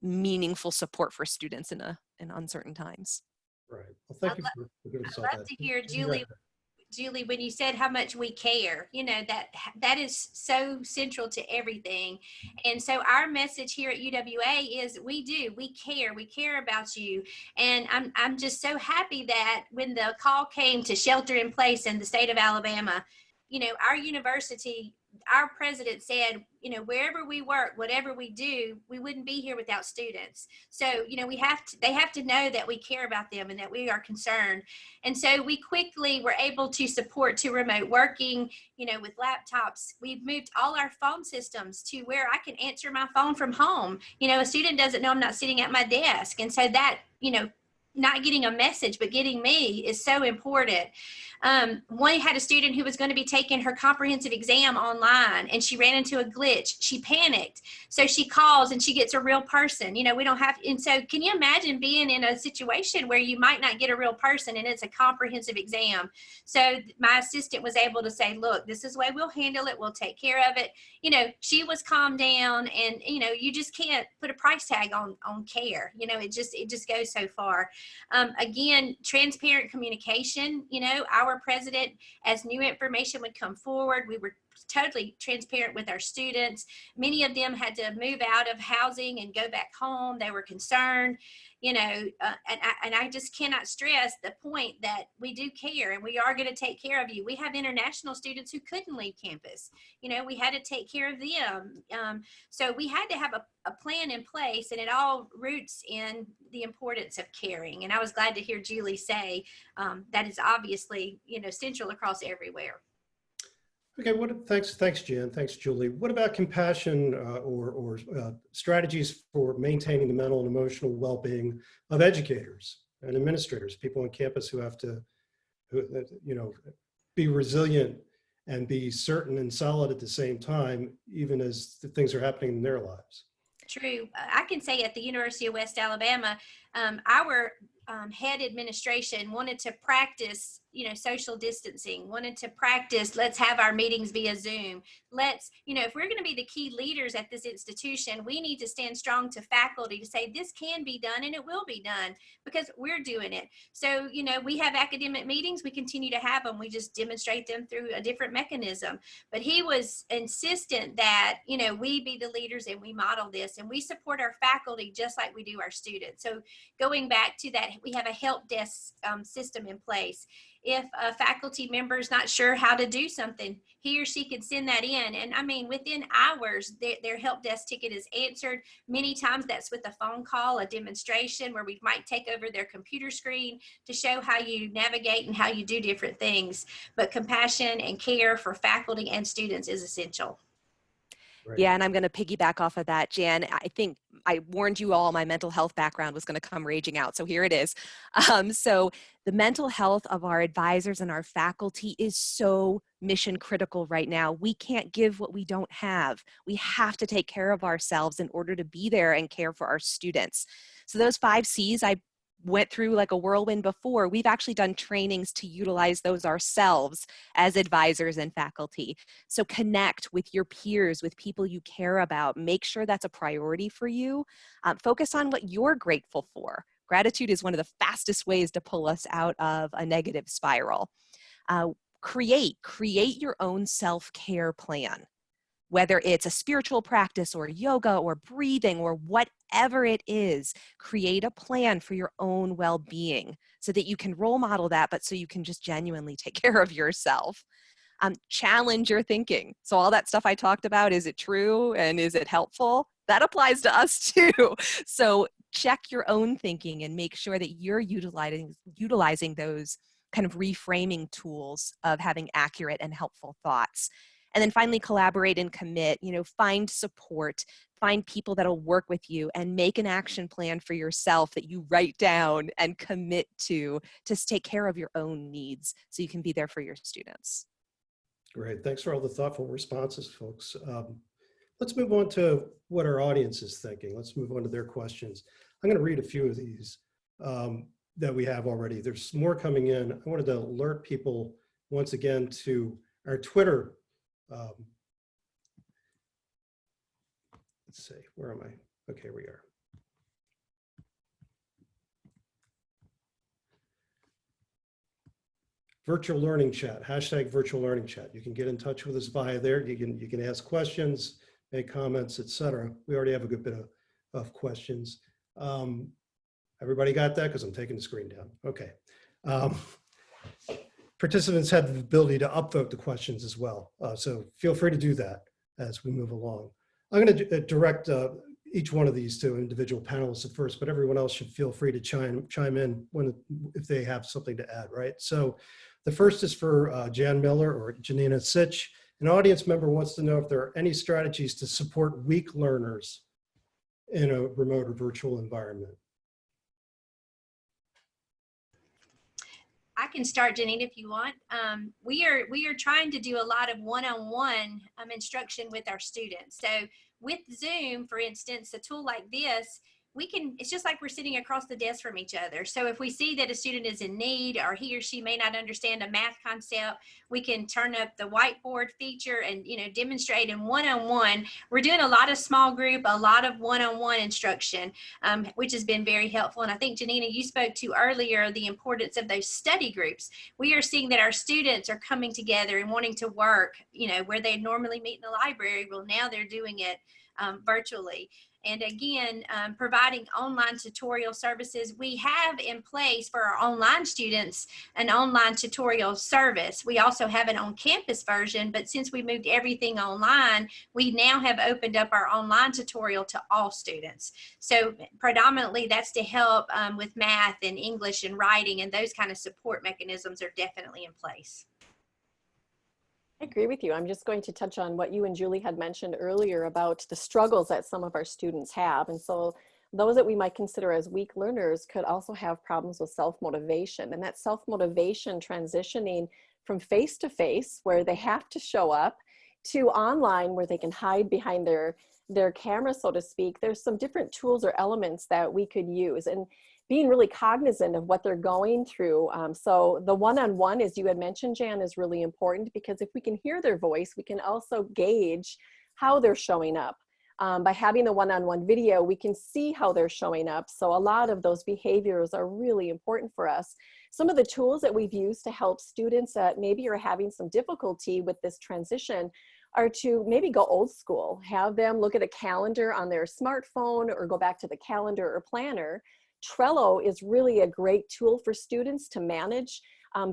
meaningful support for students in uncertain times. Right. Well, thank you for giving us all that. I'd love to hear, Julie, when you said how much we care, that is so central to everything. And so our message here at UWA is we care about you. And I'm just so happy that when the call came to shelter in place in the state of Alabama, our university, our president said, wherever we work, whatever we do, we wouldn't be here without students. So, they have to know that we care about them and that we are concerned. And so we quickly were able to support to remote working, with laptops. We've moved all our phone systems to where I can answer my phone from home. A student doesn't know I'm not sitting at my desk. And so that, not getting a message, but getting me is so important. One had a student who was going to be taking her comprehensive exam online, and she ran into a glitch. She panicked. So she calls and she gets a real person. You know, we don't have, and so can you imagine being in a situation where you might not get a real person and it's a comprehensive exam? So my assistant was able to say, look, this is the way we'll handle it. We'll take care of it. You know, she was calmed down, and, you know, you just can't put a price tag on care. You know, it just goes so far. Again, transparent communication. You know, our president, as new information would come forward, we were totally transparent with our students. Many of them had to move out of housing and go back home. They were concerned, you know, and I just cannot stress the point that we do care, and we are going to take care of you. We have international students who couldn't leave campus. You know, we had to take care of them. So we had to have a plan in place, and it all roots in the importance of caring. And I was glad to hear Julie say that is obviously, you know, central across everywhere. Okay, thanks, Jan. Thanks, Julie. What about compassion or strategies for maintaining the mental and emotional well-being of educators and administrators, people on campus who have to, you know, be resilient and be certain and solid at the same time, even as the things are happening in their lives? True. I can say at the University of West Alabama, our head administration wanted to practice, you know, social distancing, wanted to practice, let's have our meetings via Zoom. Let's, you know, if we're going to be the key leaders at this institution, we need to stand strong to faculty to say this can be done and it will be done because we're doing it. So, you know, we have academic meetings, we continue to have them, we just demonstrate them through a different mechanism. But he was insistent that, you know, we be the leaders and we model this, and we support our faculty just like we do our students. So going back to that, we have a help desk system in place. If a faculty member is not sure how to do something, he or she can send that in. And I mean, within hours, their help desk ticket is answered. Many times that's with a phone call, a demonstration where we might take over their computer screen to show how you navigate and how you do different things. But compassion and care for faculty and students is essential. Right. Yeah, and I'm going to piggyback off of that, Jan. I think I warned you all my mental health background was going to come raging out, so here it is. So the mental health of our advisors and our faculty is so mission critical right now. We can't give what we don't have. We have to take care of ourselves in order to be there and care for our students. So those 5 C's I went through like a whirlwind before, we've actually done trainings to utilize those ourselves as advisors and faculty. So connect with your peers, with people you care about. Make sure that's a priority for you. Focus on what you're grateful for. Gratitude is one of the fastest ways to pull us out of a negative spiral. Create your own self-care plan. Whether it's a spiritual practice or yoga or breathing or whatever it is, create a plan for your own well-being so that you can role model that, but so you can just genuinely take care of yourself. Challenge your thinking. So all that stuff I talked about, is it true and is it helpful? That applies to us too. So check your own thinking and make sure that you're utilizing those kind of reframing tools of having accurate and helpful thoughts. And then finally, collaborate and commit, you know, find support, find people that'll work with you, and make an action plan for yourself that you write down and commit to take care of your own needs so you can be there for your students. Great. Thanks for all the thoughtful responses, folks. Let's move on to what our audience is thinking. Let's move on to their questions. I'm going to read a few of these that we have already. There's more coming in. I wanted to alert people once again to our Twitter. Let's see, where am I? Okay, we are. Virtual learning chat, hashtag virtual learning chat. You can get in touch with us via there. You can ask questions, make comments, etc. We already have a good bit of questions. Everybody got that? Because I'm taking the screen down. Okay. Participants have the ability to upvote the questions as well. So feel free to do that as we move along. I'm going to direct each one of these to individual panelists at first, but everyone else should feel free to chime in if they have something to add, right? So the first is for Jan Miller or Janina Sitch. An audience member wants to know if there are any strategies to support weak learners in a remote or virtual environment. I can start, Janine, if you want. We are trying to do a lot of one-on-one instruction with our students. So with Zoom, for instance, a tool like this, it's just like we're sitting across the desk from each other. So if we see that a student is in need, or he or she may not understand a math concept, we can turn up the whiteboard feature and, demonstrate in one-on-one. We're doing a lot of small group, a lot of one-on-one instruction, which has been very helpful. And I think, Janina, you spoke to earlier the importance of those study groups. We are seeing that our students are coming together and wanting to work, where they normally meet in the library. Well, now they're doing it virtually. And again, providing online tutorial services. We have in place for our online students an online tutorial service. We also have an on-campus version, but since we moved everything online, we now have opened up our online tutorial to all students. So predominantly that's to help with math and English and writing, and those kind of support mechanisms are definitely in place. I agree with you. I'm just going to touch on what you and Julie had mentioned earlier about the struggles that some of our students have. And so those that we might consider as weak learners could also have problems with self-motivation, and that self-motivation transitioning from face-to-face, where they have to show up, to online, where they can hide behind their camera, so to speak. There's some different tools or elements that we could use, and being really cognizant of what they're going through. So the one-on-one, as you had mentioned, Jan, is really important, because if we can hear their voice, we can also gauge how they're showing up. By having the one-on-one video, we can see how they're showing up. So a lot of those behaviors are really important for us. Some of the tools that we've used to help students that maybe are having some difficulty with this transition are to maybe go old school, have them look at a calendar on their smartphone or go back to the calendar or planner. Trello is really a great tool for students to manage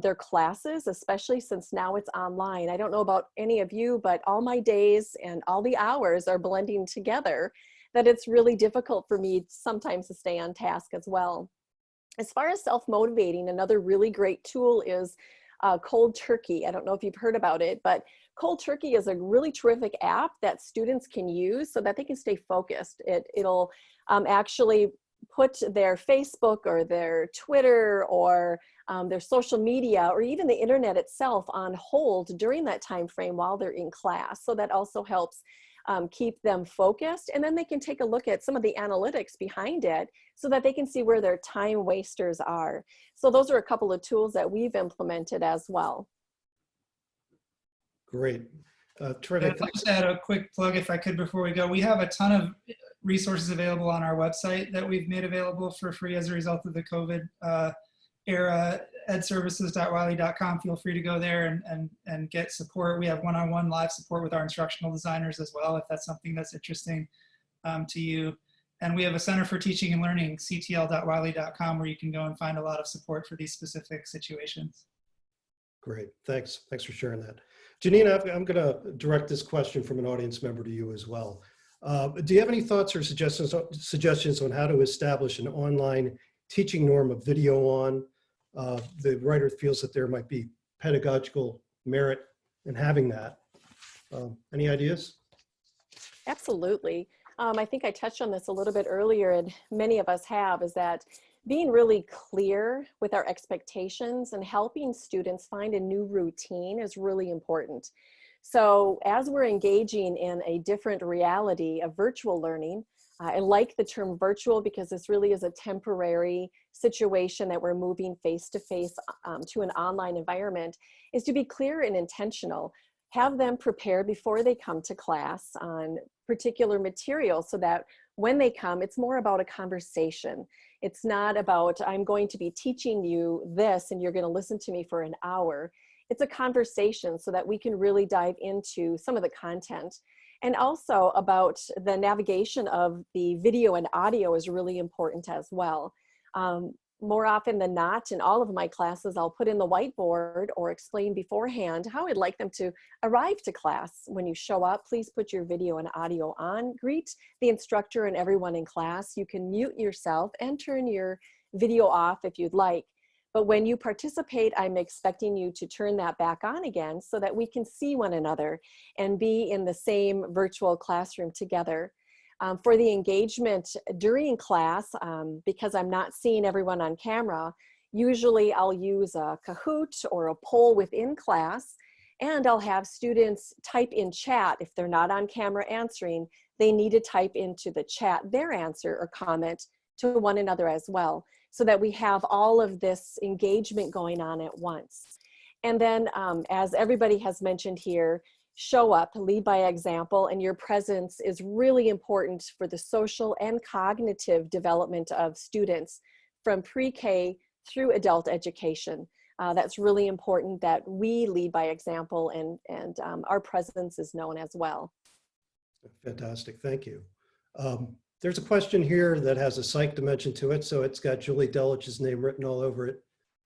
their classes, especially since now it's online. I don't know about any of you, but all my days and all the hours are blending together that it's really difficult for me sometimes to stay on task as well. As far as self-motivating, another really great tool is Cold Turkey. I don't know if you've heard about it, but Cold Turkey is a really terrific app that students can use so that they can stay focused. It'll actually put their Facebook or their Twitter or their social media or even the internet itself on hold during that time frame while they're in class. So that also helps keep them focused. And then they can take a look at some of the analytics behind it so that they can see where their time wasters are. So those are a couple of tools that we've implemented as well. Great. Terrific. I'd like to add a quick plug if I could before we go. We have a ton of resources available on our website that we've made available for free as a result of the COVID era. edservices.wiley.com. Feel free to go there and get support. We have one-on-one live support with our instructional designers as well, if that's something that's interesting to you. And we have a Center for Teaching and Learning, ctl.wiley.com, where you can go and find a lot of support for these specific situations. Great. Thanks for sharing that. Janina, I'm going to direct this question from an audience member to you as well. Do you have any thoughts or suggestions on how to establish an online teaching norm of video on? The writer feels that there might be pedagogical merit in having that. Any ideas? Absolutely. I think I touched on this a little bit earlier, and many of us have, is that being really clear with our expectations and helping students find a new routine is really important. So as we're engaging in a different reality of virtual learning, I like the term virtual because this really is a temporary situation that we're moving face-to-face to an online environment, is to be clear and intentional. Have them prepare before they come to class on particular material so that when they come, it's more about a conversation. It's not about, I'm going to be teaching you this and you're going to listen to me for an hour. It's a conversation so that we can really dive into some of the content. And also about the navigation of the video and audio is really important as well. More often than not, in all of my classes, I'll put in the whiteboard or explain beforehand how I'd like them to arrive to class. When you show up, please put your video and audio on. Greet the instructor and everyone in class. You can mute yourself and turn your video off if you'd like. But when you participate, I'm expecting you to turn that back on again so that we can see one another and be in the same virtual classroom together. For the engagement during class, because I'm not seeing everyone on camera, Usually I'll use a Kahoot or a poll within class, and I'll have students type in chat. If they're not on camera answering, they need to type into the chat their answer or comment to one another as well, so that we have all of this engagement going on at once. And then as everybody has mentioned here, show up, lead by example, and your presence is really important for the social and cognitive development of students from pre-K through adult education. That's really important that we lead by example, and our presence is known as well. Fantastic, thank you. There's a question here that has a psych dimension to it, so it's got Julie Delich's name written all over it.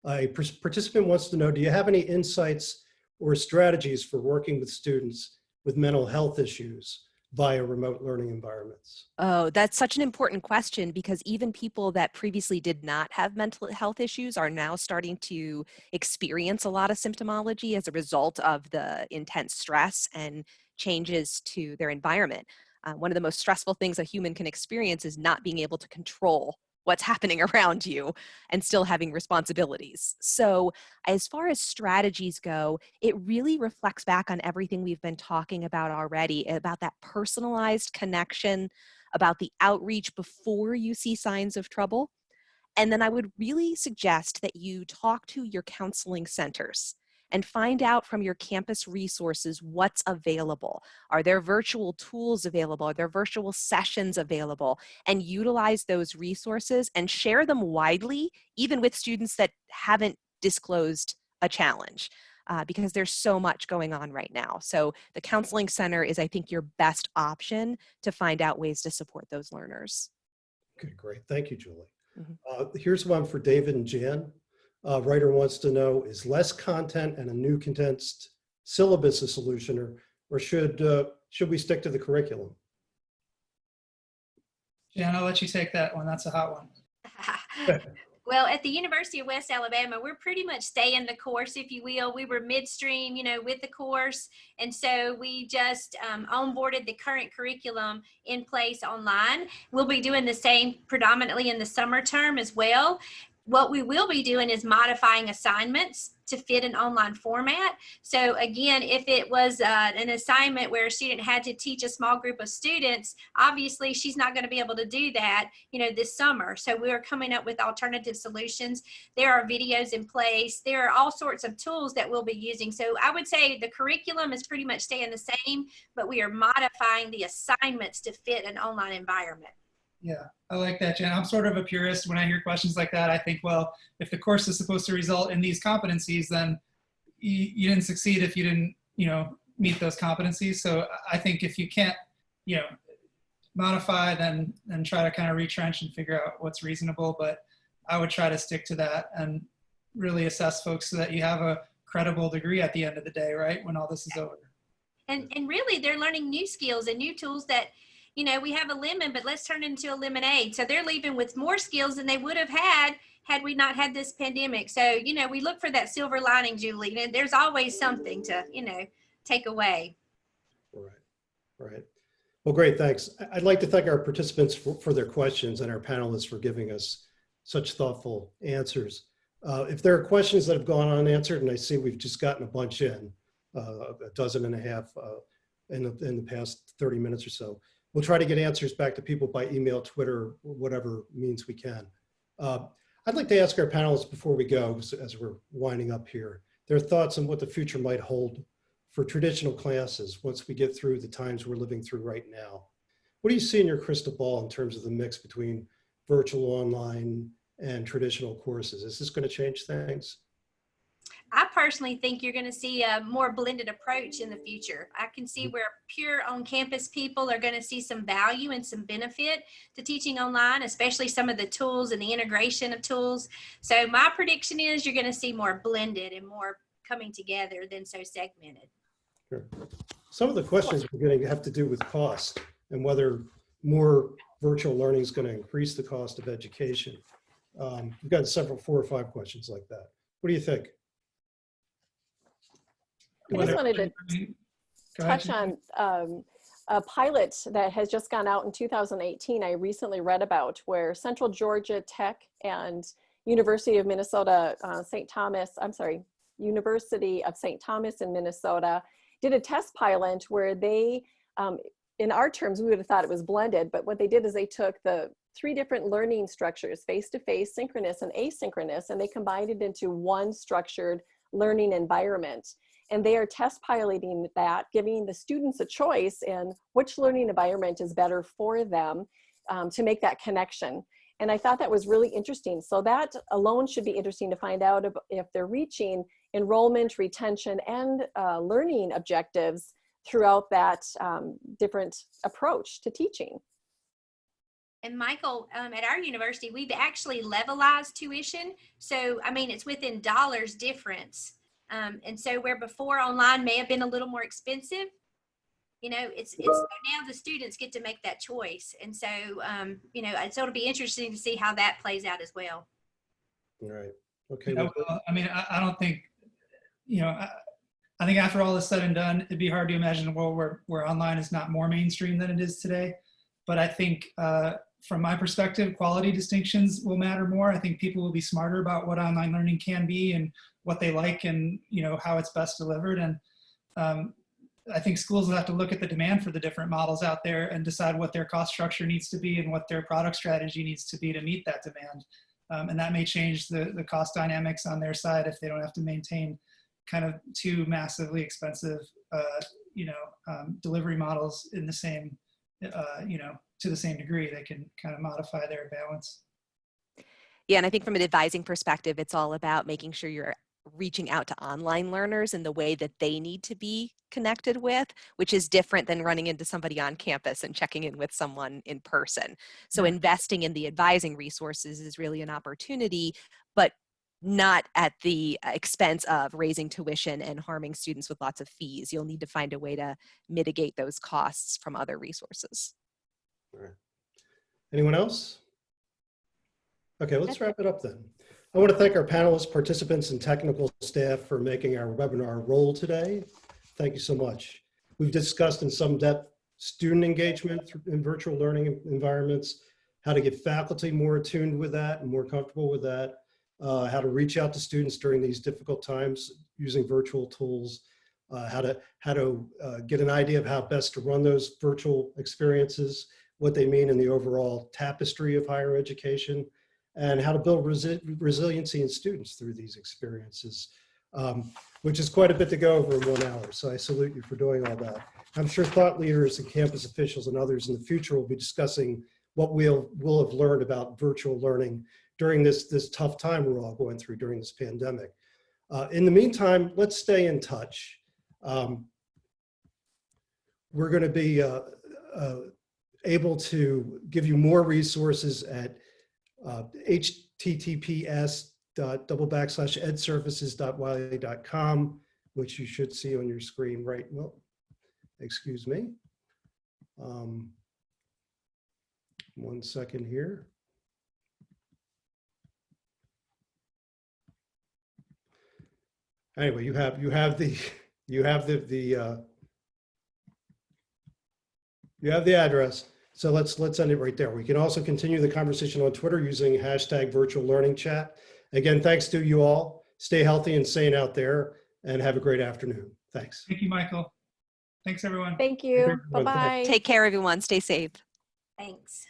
A participant wants to know, do you have any insights or strategies for working with students with mental health issues via remote learning environments? Oh, that's such an important question, because even people that previously did not have mental health issues are now starting to experience a lot of symptomology as a result of the intense stress and changes to their environment. One of the most stressful things a human can experience is not being able to control what's happening around you and still having responsibilities. So as far as strategies go, it really reflects back on everything we've been talking about already, about that personalized connection, about the outreach before you see signs of trouble. And then I would really suggest that you talk to your counseling centers and find out from your campus resources what's available. Are there virtual tools available? Are there virtual sessions available? And utilize those resources and share them widely, even with students that haven't disclosed a challenge, because there's so much going on right now. So the counseling center is, I think, your best option to find out ways to support those learners. Okay, great, thank you, Julie. Mm-hmm. Here's one for David and Jan. Writer wants to know, is less content and a new condensed syllabus a solution, or should we stick to the curriculum? Jan, I'll let you take that one. That's a hot one. Well, at the University of West Alabama, we're pretty much staying the course, if you will. We were midstream, with the course. And so we just onboarded the current curriculum in place online. We'll be doing the same predominantly in the summer term as well. What we will be doing is modifying assignments to fit an online format. So again, if it was an assignment where a student had to teach a small group of students, obviously she's not going to be able to do that, this summer. So we are coming up with alternative solutions. There are videos in place. There are all sorts of tools that we'll be using. So I would say the curriculum is pretty much staying the same, but we are modifying the assignments to fit an online environment. Yeah, I like that, Jen. I'm sort of a purist. When I hear questions like that, I think, well, if the course is supposed to result in these competencies, then you didn't succeed if you didn't, meet those competencies. So I think if you can't, modify, then try to kind of retrench and figure out what's reasonable. But I would try to stick to that and really assess folks so that you have a credible degree at the end of the day, right? When all this is over. And really, they're learning new skills and new tools that, we have a lemon, but let's turn it into a lemonade. So they're leaving with more skills than they would have had we not had this pandemic. So, we look for that silver lining, Julie. And there's always something to, take away. Right. Well, great, thanks. I'd like to thank our participants for their questions and our panelists for giving us such thoughtful answers. If there are questions that have gone unanswered, and I see we've just gotten a bunch in, a dozen and a half in the past 30 minutes or so, we'll try to get answers back to people by email, Twitter, whatever means we can. I'd like to ask our panelists before we go, as we're winding up here, their thoughts on what the future might hold for traditional classes once we get through the times we're living through right now. What do you see in your crystal ball in terms of the mix between virtual, online, and traditional courses? Is this going to change things? I personally think you're going to see a more blended approach in the future. I can see where pure on-campus people are going to see some value and some benefit to teaching online, especially some of the tools and the integration of tools. So my prediction is you're going to see more blended and more coming together than so segmented. Sure. Some of the questions we're going to have to do with cost and whether more virtual learning is going to increase the cost of education. We've got 4 or 5 questions like that. What do you think? I just wanted to touch on a pilot that has just gone out in 2018. I recently read about where Central Georgia Tech and University of Minnesota, University of St. Thomas in Minnesota did a test pilot where they, in our terms, we would have thought it was blended, but what they did is they took the 3 different learning structures, face-to-face, synchronous, and asynchronous, and they combined it into one structured learning environment. And they are test piloting that, giving the students a choice in which learning environment is better for them to make that connection. And I thought that was really interesting. So that alone should be interesting to find out if they're reaching enrollment, retention, and learning objectives throughout that different approach to teaching. And Michael, at our university, we've actually levelized tuition. So, I mean, it's within dollars difference. And so where before online may have been a little more expensive, you know, it's now the students get to make that choice. And so, you know, so it'll be interesting to see how that plays out as well. All right. Okay. Yeah, well, I mean, I don't think, you know, I think after all is said and done, it'd be hard to imagine a world where online is not more mainstream than it is today. But I think from my perspective, quality distinctions will matter more. I think people will be smarter about what online learning can be and what they like and, you know, how it's best delivered. And I think schools will have to look at the demand for the different models out there and decide what their cost structure needs to be and what their product strategy needs to be to meet that demand. And that may change the cost dynamics on their side if they don't have to maintain kind of 2 massively expensive, you know, delivery models in the same, you know, to the same degree. They can kind of modify their balance. Yeah, and I think from an advising perspective, it's all about making sure you're reaching out to online learners in the way that they need to be connected with, which is different than running into somebody on campus and checking in with someone in person. So investing in the advising resources is really an opportunity, but not at the expense of raising tuition and harming students with lots of fees. You'll need to find a way to mitigate those costs from other resources. All right. Anyone else? Okay, let's wrap it up then. I want to thank our panelists, participants, and technical staff for making our webinar roll today. Thank you so much. We've discussed in some depth student engagement in virtual learning environments, how to get faculty more attuned with that and more comfortable with that, how to reach out to students during these difficult times using virtual tools, how to get an idea of how best to run those virtual experiences, what they mean in the overall tapestry of higher education, and how to build resiliency in students through these experiences, which is quite a bit to go over in 1 hour. So I salute you for doing all that. I'm sure thought leaders and campus officials and others in the future will be discussing what we'll have learned about virtual learning during this tough time we're all going through during this pandemic. In the meantime, let's stay in touch. We're going to be able to give you more resources at https://edservices.wiley.com, which you should see on your screen right. Well, excuse me. 1 second here. Anyway, you have the address. So let's end it right there. We can also continue the conversation on Twitter using #virtuallearningchat. Again, thanks to you all. Stay healthy and sane out there, and have a great afternoon. Thanks. Thank you, Michael. Thanks, everyone. Thank you. Bye-bye. Take care, everyone. Stay safe. Thanks.